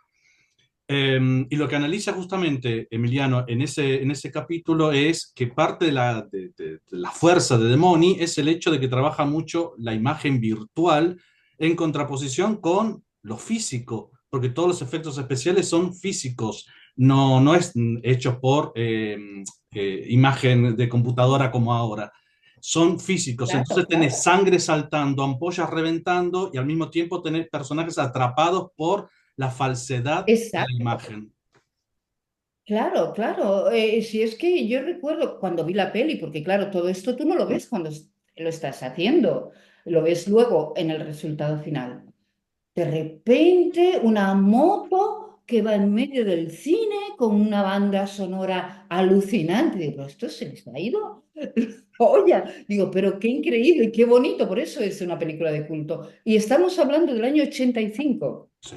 Y lo que analiza justamente Emiliano en ese capítulo es que parte de la fuerza de Demoni es el hecho de que trabaja mucho la imagen virtual en contraposición con lo físico, porque todos los efectos especiales son físicos, no es hecho por imagen de computadora como ahora. Son físicos, Claro, entonces tenés claro. sangre saltando, ampollas reventando y al mismo tiempo tenés personajes atrapados por la falsedad de la Exacto. imagen. Claro, claro. Si es que yo recuerdo cuando vi la peli, porque claro, todo esto tú no lo ves cuando lo estás haciendo, lo ves luego en el resultado final. De repente, una moto que va en medio del cine con una banda sonora alucinante. Digo, ¿pero esto se les ha ido? Oye, digo, pero qué increíble, qué bonito, por eso es una película de culto. Y estamos hablando del año 85. Sí.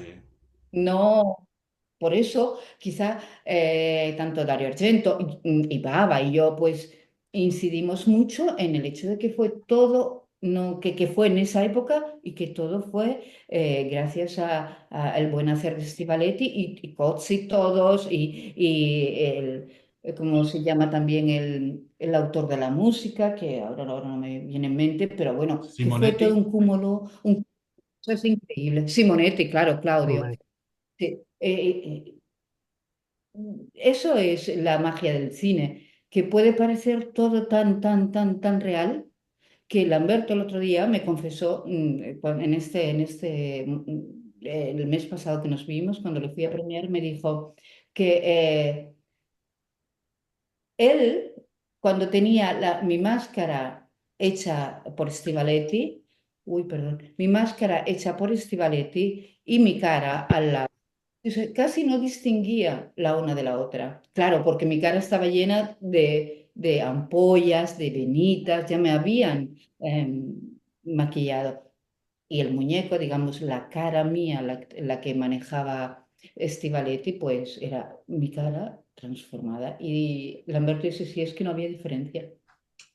No, por eso quizá tanto Dario Argento y Bava y yo pues incidimos mucho en el hecho de que fue todo, no, que fue en esa época y que todo fue gracias a el buen hacer de Stivaletti y Cozzi todos y ¿cómo se llama también el autor de la música? Que ahora no me viene en mente, pero bueno, que fue todo Simonetti, un cúmulo, eso es increíble. Simonetti, claro, Claudio. Mm. Sí, eso es la magia del cine, que puede parecer todo tan real que Lamberto el otro día me confesó el mes pasado que nos vimos, cuando le fui a premiar, me dijo que él, cuando tenía mi máscara hecha por Stivaletti, mi máscara hecha por Stivaletti y mi cara al lado. Casi no distinguía la una de la otra. Claro, porque mi cara estaba llena de ampollas, de venitas, ya me habían maquillado. Y el muñeco, digamos, la cara mía, la que manejaba Estivaletti, pues era mi cara transformada. Y Lamberto dice, sí, es que no había diferencia.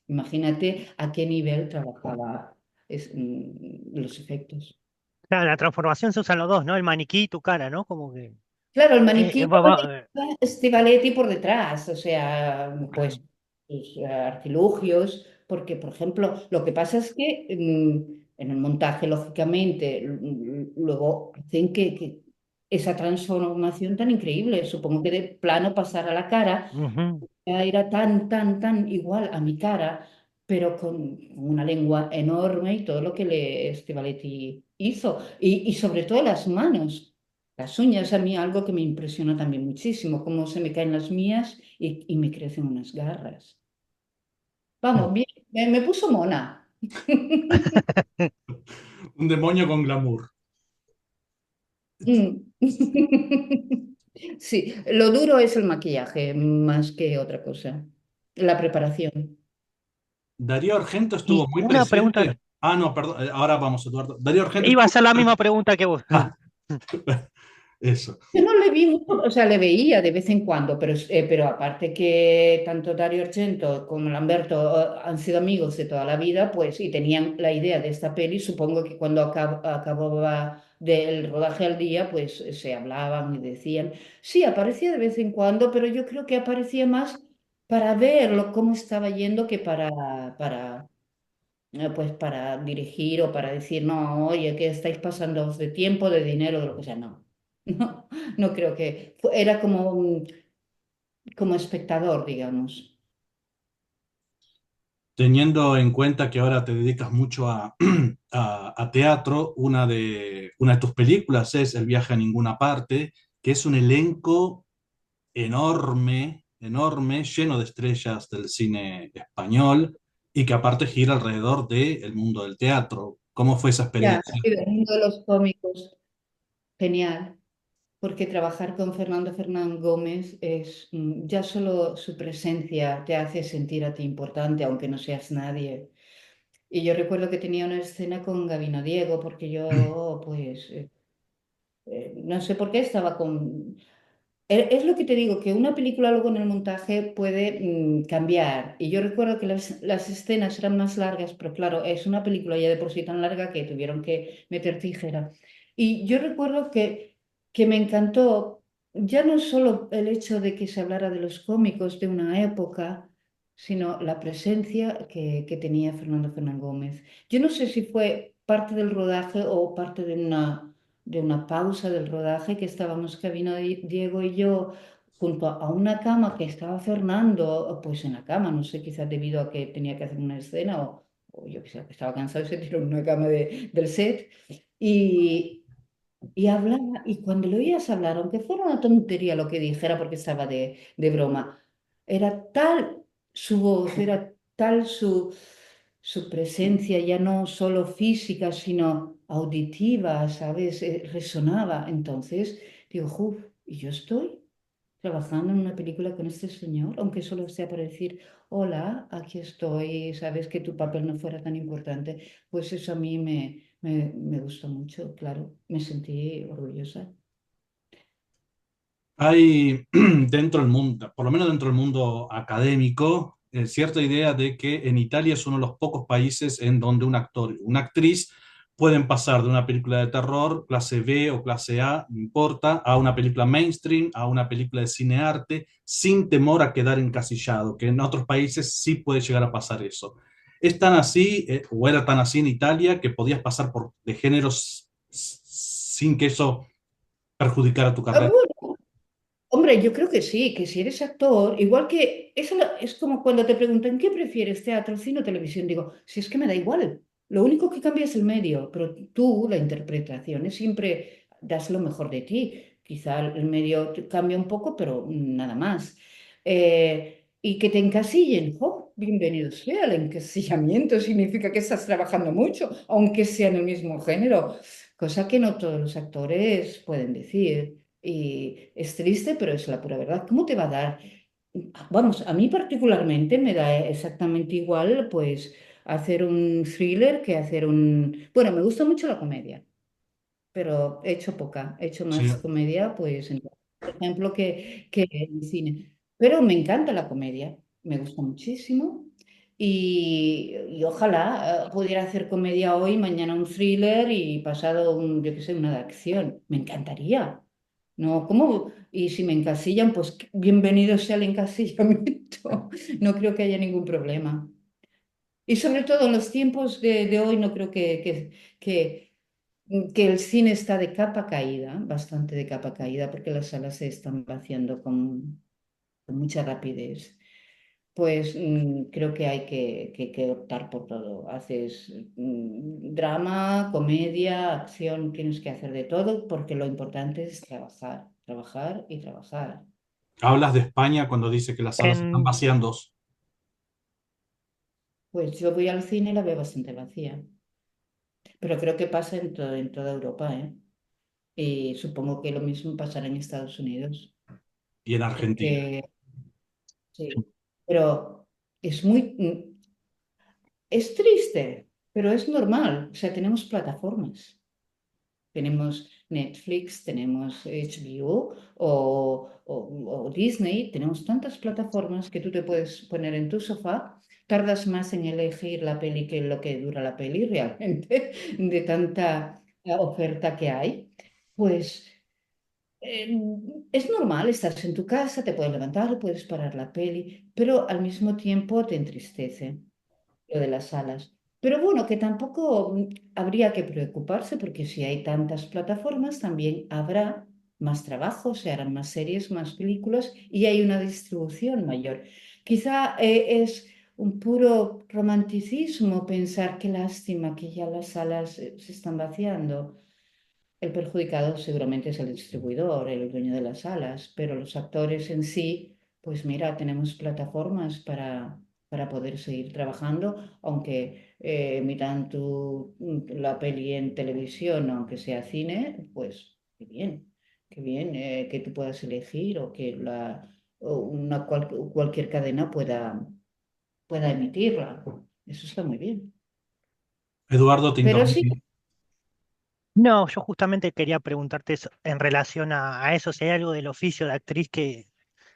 Imagínate a qué nivel trabajaba los efectos. Claro, la transformación se usan los dos, ¿no? El maniquí y tu cara, ¿no? Como que... Claro, el maniquí va- lo va- lleva Stivaletti por detrás, o sea, pues sus artilugios, porque, por ejemplo, lo que pasa es que en el montaje, lógicamente, luego hacen que esa transformación tan increíble, supongo que de plano pasar a la cara Ujú. era tan, tan, tan igual a mi cara, pero con una lengua enorme y todo lo que le Stivaletti hizo. Y sobre todo las manos, las uñas, a mí algo que me impresiona también muchísimo, cómo se me caen las mías y me crecen unas garras. Vamos, bien, me puso mona. Un demonio con glamour. Mm. Sí, lo duro es el maquillaje más que otra cosa, la preparación. Darío Argento estuvo Y muy una pregunta, presente. Ah, no, perdón. Ahora vamos, Eduardo. Darío Argento iba a estuvo hacer la muy misma presente. pregunta que vos. Ah, eso. Yo no le vi mucho, o sea, le veía de vez en cuando, pero aparte que tanto Dario Argento como Lamberto han sido amigos de toda la vida, pues, y tenían la idea de esta peli, supongo que cuando acababa del rodaje al día, pues se hablaban y decían, sí, aparecía de vez en cuando, pero yo creo que aparecía más para verlo cómo estaba yendo que pues para dirigir o para decir, no, oye, que estáis pasando de tiempo, de dinero, de lo que sea, no. No, no creo que era como, como espectador, digamos. Teniendo en cuenta que ahora te dedicas mucho a teatro, una de tus películas es El viaje a ninguna parte, que es un elenco enorme, enorme, lleno de estrellas del cine español y que aparte gira alrededor del mundo del teatro. ¿Cómo fue esa Ya, experiencia? sí, del mundo de los cómicos, genial, porque trabajar con Fernando Fernán Gómez es, ya solo su presencia te hace sentir a ti importante, aunque no seas nadie. Y yo recuerdo que tenía una escena con Gabino Diego, porque yo, pues, no sé por qué estaba con... Es lo que te digo, que una película luego en el montaje puede cambiar. Y yo recuerdo que las escenas eran más largas, pero claro, es una película ya de por sí tan larga que tuvieron que meter tijera. Y yo recuerdo que me encantó ya no solo el hecho de que se hablara de los cómicos de una época, sino la presencia que tenía Fernando Fernán Gómez. Yo no sé si fue parte del rodaje o parte de una pausa del rodaje que estábamos Cabina Diego y yo junto a una cama que estaba Fernando, pues en la cama, no sé, quizás debido a que tenía que hacer una escena o yo que sé, que estaba cansado y se tiró en una cama del set y, y hablaba, y cuando le oías hablar, aunque fuera una tontería lo que dijera porque estaba de broma, era tal su voz, era tal su presencia, ya no solo física, sino auditiva, ¿sabes? Resonaba. Entonces, digo, "Uf, y yo estoy trabajando en una película con este señor, aunque solo sea para decir, hola, aquí estoy, sabes que tu papel no fuera tan importante". Pues eso a mí me gustó mucho, claro, me sentí orgullosa. Hay dentro del mundo, por lo menos dentro del mundo académico, cierta idea de que en Italia es uno de los pocos países en donde un actor y una actriz pueden pasar de una película de terror, clase B o clase A, no importa, a una película mainstream, a una película de cine arte, sin temor a quedar encasillado, que en otros países sí puede llegar a pasar eso. Es tan así, o era tan así en Italia, que podías pasar por de géneros sin que eso perjudicara tu Ah, carrera. bueno, hombre, yo creo que sí, que si eres actor, igual que es como cuando te preguntan, ¿qué prefieres, teatro, cine o televisión? Digo, si es que me da igual, lo único que cambia es el medio, pero tú, la interpretación, es siempre das lo mejor de ti. Quizá el medio cambia un poco, pero nada más. Y que te encasillen, ¡oh! Bienvenido sea, el encasillamiento significa que estás trabajando mucho, aunque sea en el mismo género, cosa que no todos los actores pueden decir. Y es triste, pero es la pura verdad. ¿Cómo te va a dar? Vamos, a mí particularmente me da exactamente igual, pues, hacer un thriller que hacer un... Bueno, me gusta mucho la comedia, pero he hecho poca, he hecho Sí. más comedia, pues, por ejemplo, que en cine. Pero me encanta la comedia, me gusta muchísimo. Y ojalá pudiera hacer comedia hoy, mañana un thriller y pasado un, yo qué sé, una de acción. Me encantaría. No, ¿cómo? Y si me encasillan, pues bienvenido sea el encasillamiento. No creo que haya ningún problema. Y sobre todo en los tiempos de hoy, no creo que el cine está de capa caída, bastante de capa caída, porque las salas se están vaciando con mucha rapidez. Pues creo que hay que optar por todo. Haces drama, comedia, acción, tienes que hacer de todo, porque lo importante es trabajar, trabajar y trabajar. Hablas de España cuando dice que las salas se están En, vaciando. Pues yo voy al cine y la veo bastante vacía, pero creo que pasa en toda Europa, ¿eh? Y supongo que lo mismo pasará en Estados Unidos, Y en Argentina. porque sí, pero es muy, es triste, pero es normal. O sea, tenemos plataformas. Tenemos Netflix, tenemos HBO o Disney, tenemos tantas plataformas que tú te puedes poner en tu sofá. Tardas más en elegir la peli que lo que dura la peli realmente, de tanta oferta que hay. Pues eh, es normal, estás en tu casa, te puedes levantar, puedes parar la peli, pero al mismo tiempo te entristece lo de las salas. Pero bueno, que tampoco habría que preocuparse porque si hay tantas plataformas, también habrá más trabajo, se harán más series, más películas y hay una distribución mayor. Quizá es un puro romanticismo pensar qué lástima que ya las salas se están vaciando. El perjudicado seguramente es el distribuidor, el dueño de las salas, pero los actores en sí, pues mira, tenemos plataformas para poder seguir trabajando, aunque emitan la peli en televisión, aunque sea cine, pues qué bien que tú puedas elegir o que cualquier cadena pueda emitirla. Eso está muy bien. Eduardo, te Pero sí. interrumpí. no, yo justamente quería preguntarte eso, en relación a eso, si hay algo del oficio de actriz que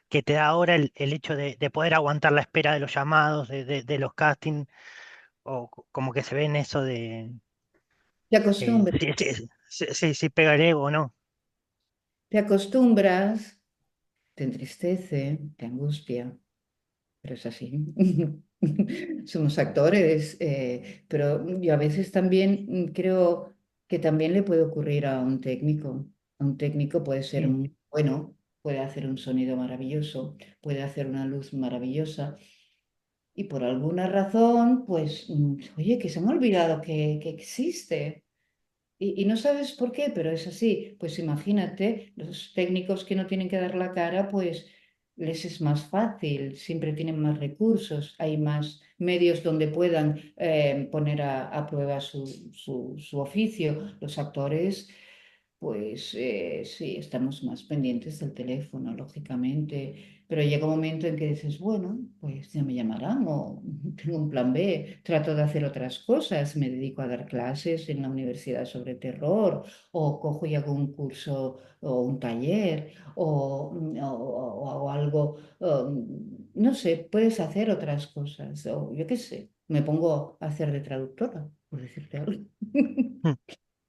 te da ahora el hecho de poder aguantar la espera de los llamados, de los castings, o como que se ve en eso de Te acostumbras, si pega el ego o no. te acostumbras. Te entristece, te angustia, pero es así. Somos actores, pero yo a veces también creo que también le puede ocurrir a un técnico. A un técnico puede ser Sí. muy bueno, puede hacer un sonido maravilloso, puede hacer una luz maravillosa y por alguna razón, pues, oye, que se me ha olvidado que existe. Y no sabes por qué, pero es así. Pues imagínate, los técnicos que no tienen que dar la cara, pues les es más fácil, siempre tienen más recursos, hay más medios donde puedan poner a prueba su oficio. Los actores pues sí, estamos más pendientes del teléfono, lógicamente, pero llega un momento en que dices, bueno, pues ya me llamarán o tengo un plan B, trato de hacer otras cosas, me dedico a dar clases en la universidad sobre terror o cojo y hago un curso o un taller o algo, no sé, puedes hacer otras cosas o yo qué sé, me pongo a hacer de traductora, por decirte algo. Mm.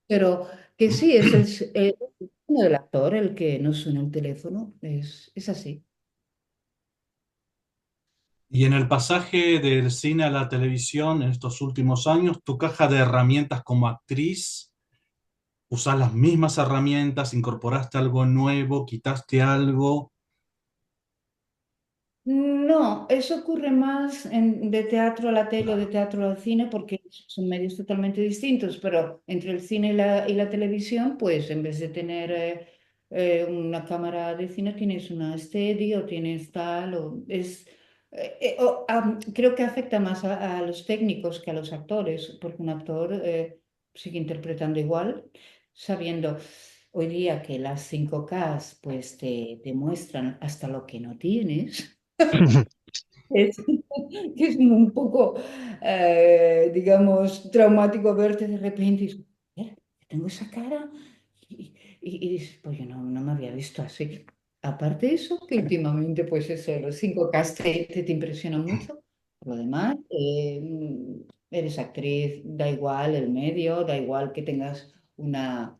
Pero que sí, es el teléfono del actor el que no suena el teléfono, es así. Y en el pasaje del cine a la televisión en estos últimos años, tu caja de herramientas como actriz, ¿usás las mismas herramientas? ¿Incorporaste algo nuevo? ¿Quitaste algo? No, eso ocurre más de teatro a la tele o de teatro al cine porque son medios totalmente distintos, pero entre el cine y la televisión, pues en vez de tener una cámara de cine tienes una steady o tienes tal, creo que afecta más a los técnicos que a los actores, porque un actor sigue interpretando igual, sabiendo. hoy día que las 5K pues te muestran hasta lo que no tienes. Es, es un poco, digamos, traumático verte de repente y dices, tengo esa cara. Y dices, pues yo no me había visto así. Aparte de eso, que últimamente, pues eso, los 5K te impresionan mucho. Por lo demás, eres actriz, da igual el medio, da igual que tengas una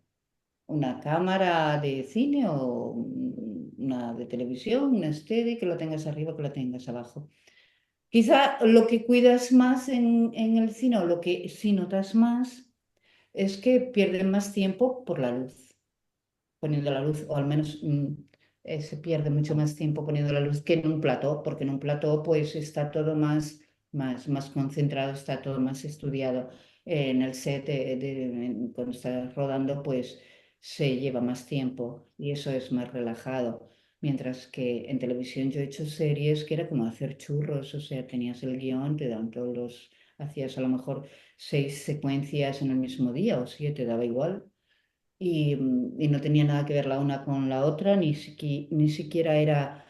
cámara de cine o una de televisión, una steady, que la tengas arriba, que la tengas abajo. Quizá lo que cuidas más en el cine o lo que sí notas más es que pierden más tiempo por la luz, poniendo la luz, o al menos se pierde mucho más tiempo poniendo la luz que en un plató, porque en un plató pues está todo más concentrado, está todo más estudiado. En el set, cuando estás rodando, pues se lleva más tiempo y eso es más relajado. Mientras que en televisión yo he hecho series que era como hacer churros, o sea, tenías el guión, te daban todos los, hacías a lo mejor 6 secuencias en el mismo día o 7, daba igual y no tenía nada que ver la una con la otra, ni siquiera era,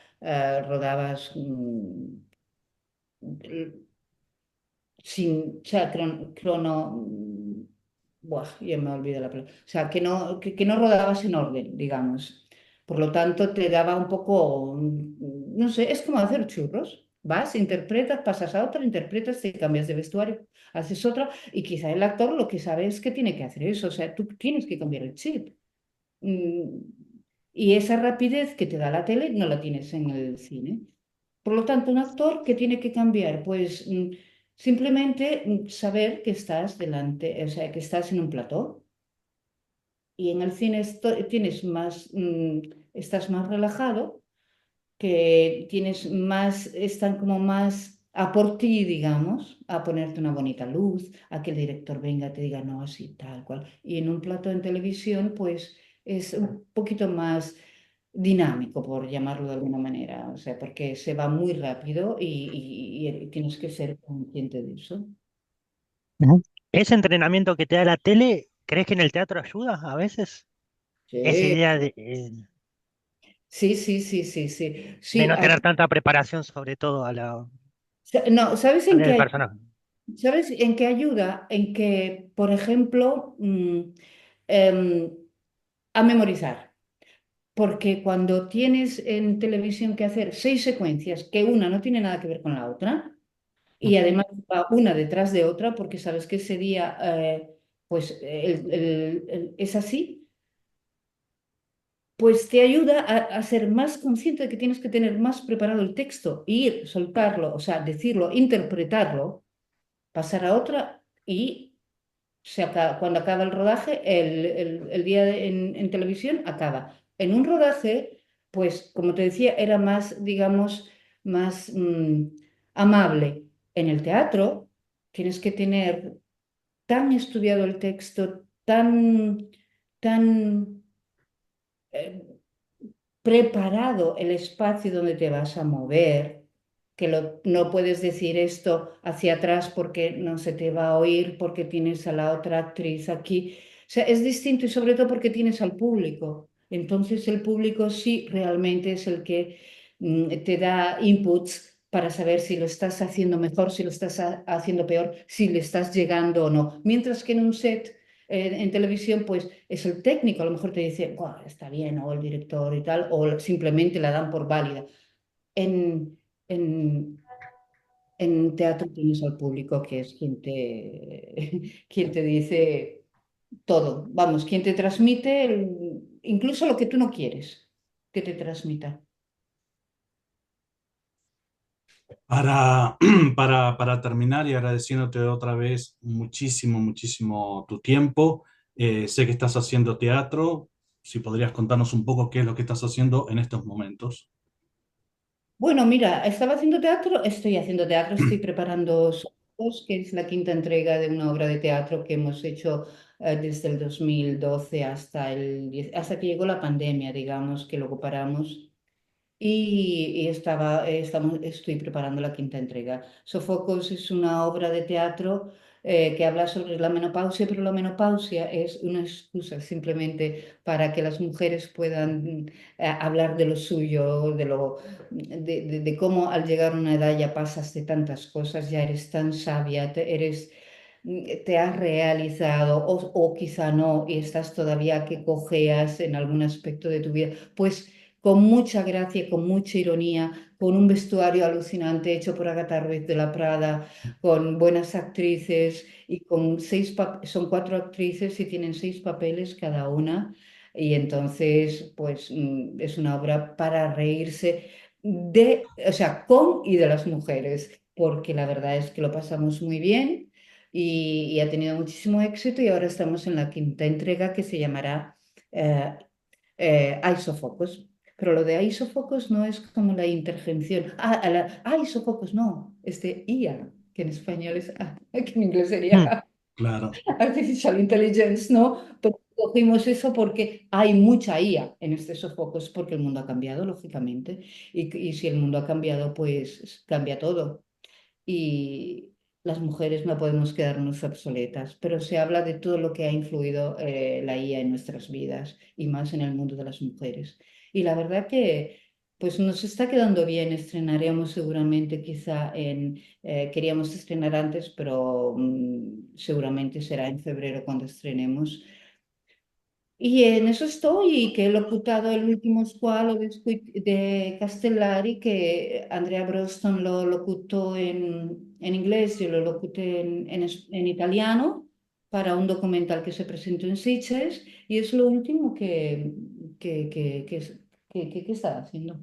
rodabas sin, o sea, buah, ya me olvidé la palabra. O sea, que no rodabas en orden, digamos. Por lo tanto, te daba un poco, no sé, es como hacer churros. Vas, interpretas, pasas a otra, interpretas, te cambias de vestuario, haces otra, y quizá el actor lo que sabe es que tiene que hacer eso. O sea, tú tienes que cambiar el chip. Mm, Y esa rapidez que te da la tele no la tienes en el cine. Por lo tanto, un actor que tiene que cambiar, pues simplemente saber que estás delante, o sea, que estás en un plató. Y en el cine tienes más, estás más relajado, que tienes más, están como más a por ti, digamos, a ponerte una bonita luz, a que el director venga y te diga, no, así, tal cual. Y en un plato en televisión, pues es un poquito más dinámico, por llamarlo de alguna manera, o sea, porque se va muy rápido y tienes que ser consciente de eso. Ujú. ¿Ese entrenamiento que te da la tele, crees que en el teatro ayuda a veces? Esa Sí, idea sí, sí, sí, sí, sí. de Sí, no tener tanta preparación, sobre todo a la no, ¿sabes a en del qué personaje. ¿Sabes en qué ayuda? En que, por ejemplo, em, a memorizar. Porque cuando tienes en televisión que hacer 6 secuencias, que una no tiene nada que ver con la otra, y además va una detrás de otra, porque sabes que ese día, pues, es así, pues te ayuda a ser más consciente de que tienes que tener más preparado el texto, ir, soltarlo, o sea, decirlo, interpretarlo, pasar a otra y cuando acaba el rodaje, el día en televisión acaba. En un rodaje, pues como te decía, era más, digamos, más amable. En el teatro tienes que tener tan estudiado el texto, tan eh, preparado el espacio donde te vas a mover, que no puedes decir esto hacia atrás porque no se te va a oír, porque tienes a la otra actriz aquí. O sea, es distinto y sobre todo porque tienes al público. Entonces el público sí realmente es el que te da inputs para saber si lo estás haciendo mejor, si lo estás haciendo peor, si le estás llegando o no. Mientras que en un set en televisión, pues es el técnico, a lo mejor te dice, "Buah, está bien, o el director y tal, o simplemente la dan por válida. En, en, en teatro tienes al público que es quien te dice todo, vamos, quien te transmite incluso lo que tú no quieres que te transmita. Para, para terminar y agradeciéndote otra vez muchísimo, muchísimo tu tiempo, sé que estás haciendo teatro, si podrías contarnos un poco qué es lo que estás haciendo en estos momentos. Bueno, mira, estoy haciendo teatro, estoy preparando Sopos, que es la quinta entrega de una obra de teatro que hemos hecho desde el 2012 hasta que llegó la pandemia, digamos, que luego paramos. Estoy preparando la quinta entrega. Sofocos es una obra de teatro que habla sobre la menopausia, pero la menopausia es una excusa simplemente para que las mujeres puedan hablar de lo suyo, de cómo al llegar a una edad ya pasas de tantas cosas, ya eres tan sabia, te has realizado o quizá no y estás todavía que cojeas en algún aspecto de tu vida, pues con mucha gracia, con mucha ironía, con un vestuario alucinante hecho por Agatha Ruiz de la Prada, con buenas actrices y con son 4 actrices y tienen 6 papeles cada una. Y entonces, pues es una obra para reírse o sea, con y de las mujeres, porque la verdad es que lo pasamos muy bien y ha tenido muchísimo éxito y ahora estamos en la quinta entrega que se llamará eh, Isófocos. Pero lo de isófocos no es como la intervención. Isófocos no, es de IA, que en español es, que en inglés Mm. sería Claro. Artificial Intelligence, ¿no? Pero cogimos eso porque hay mucha IA en estos sofocos, porque el mundo ha cambiado, lógicamente. Y si el mundo ha cambiado, pues cambia todo y las mujeres no podemos quedarnos obsoletas, pero se habla de todo lo que ha influido la IA en nuestras vidas y más en el mundo de las mujeres. Y la verdad que pues nos está quedando bien, estrenaremos seguramente quizá queríamos estrenar antes, pero seguramente será en febrero cuando estrenemos y en eso estoy, y que he locutado el último squalo de Castellari, que Andrea Broston lo locutó en inglés, yo lo locuté en italiano para un documental que se presentó en Sitges, y es lo último que estaba haciendo.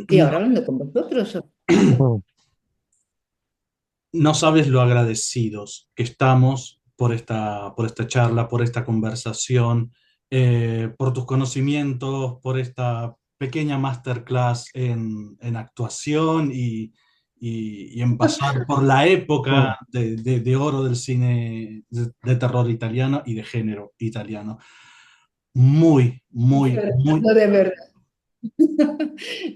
Y ahora hablando con vosotros. Mm. No sabes lo agradecidos que estamos por esta charla, por esta conversación, por tus conocimientos, por esta pequeña masterclass en actuación y en pasar por la época Mm. de oro del cine de terror italiano y de género italiano. Muy, muy, muy. No, de verdad.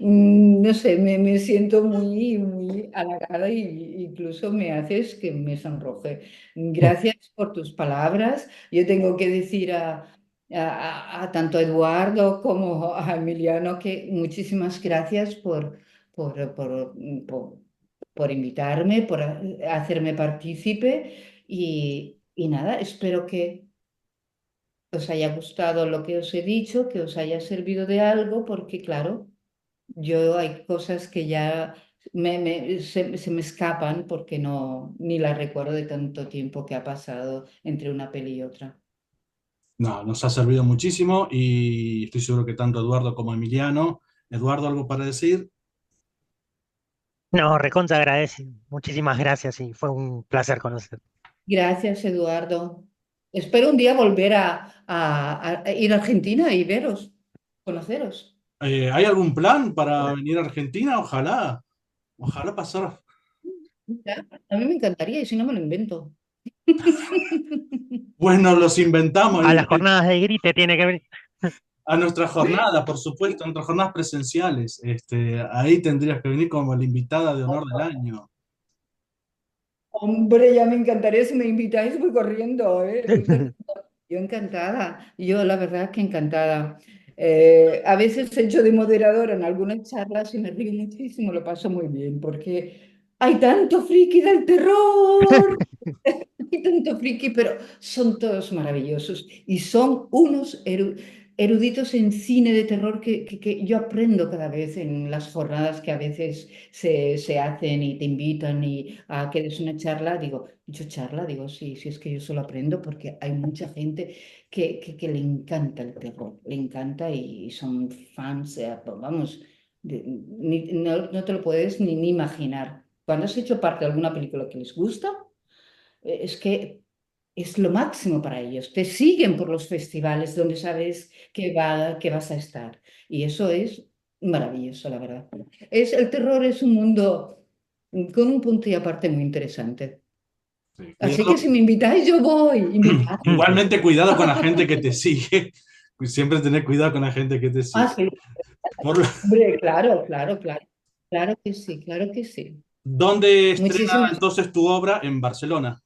No sé, me siento muy, muy halagada y incluso me haces que me sonroje. Gracias por tus palabras. Yo tengo que decir a tanto a Eduardo como a Emiliano que muchísimas gracias por, por, por, por invitarme, por hacerme partícipe y nada, espero que os haya gustado lo que os he dicho, que os haya servido de algo, porque claro. Yo hay cosas que ya se me escapan porque no ni las recuerdo de tanto tiempo que ha pasado entre una peli y otra. No, nos ha servido muchísimo y estoy seguro que tanto Eduardo como Emiliano. Eduardo, ¿algo para decir? No, recontra agradecido. Muchísimas gracias y fue un placer conocer. Gracias, Eduardo. Espero un día volver a ir a Argentina y veros, conoceros. ¿Hay algún plan para venir a Argentina? Ojalá, ojalá pasara. Ya, a mí me encantaría y si no me lo invento. Bueno, los inventamos A las jornadas de Grite tiene que venir. a nuestras jornadas, por supuesto, a nuestras jornadas presenciales. Ahí tendrías que venir como la invitada de honor del año. Hombre, ya me encantaría si me invitáis, voy corriendo, ¿eh? Yo encantada, yo la verdad que encantada. A veces he hecho de moderadora en algunas charlas y me río muchísimo, lo paso muy bien, porque hay tanto friki del terror, hay tanto friki, pero son todos maravillosos y son unos eruditos en cine de terror que yo aprendo cada vez en las jornadas que a veces se hacen y te invitan y a que des una charla. Digo, yo charla, digo, sí, sí, es que yo solo aprendo porque hay mucha gente que le encanta el terror, le encanta y son fans, vamos, no te lo puedes ni imaginar. Cuando has hecho parte de alguna película que les gusta, es que es lo máximo para ellos. Te siguen por los festivales donde sabes que vas a estar. Y eso es maravilloso, la verdad. El terror es un mundo con un punto y aparte muy interesante. Sí, Así que cuidado. si me invitáis, yo voy. Invitad. Igualmente, cuidado con la gente que te sigue. Siempre tener cuidado con la gente que te Ah, sigue. sí. Por, Hombre, claro, claro, claro. Claro que sí, claro que sí. ¿Dónde estrena Muchísimas. entonces tu obra? En Barcelona.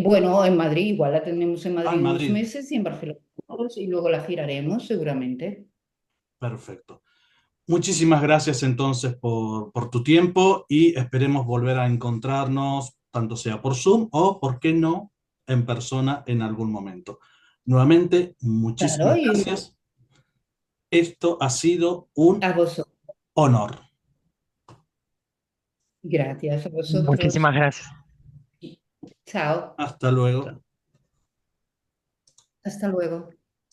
Bueno, en Madrid, igual la tenemos en Ah, en Madrid unos Madrid. meses y en Barcelona otros, y luego la giraremos seguramente. Perfecto. Muchísimas gracias entonces por tu tiempo y esperemos volver a encontrarnos, tanto sea por Zoom o, por qué no, en persona en algún momento. Nuevamente, Claro, muchísimas y gracias. Esto ha sido un a vosotros. honor. Gracias a vosotros. Muchísimas gracias. Chao. Hasta luego. Hasta luego.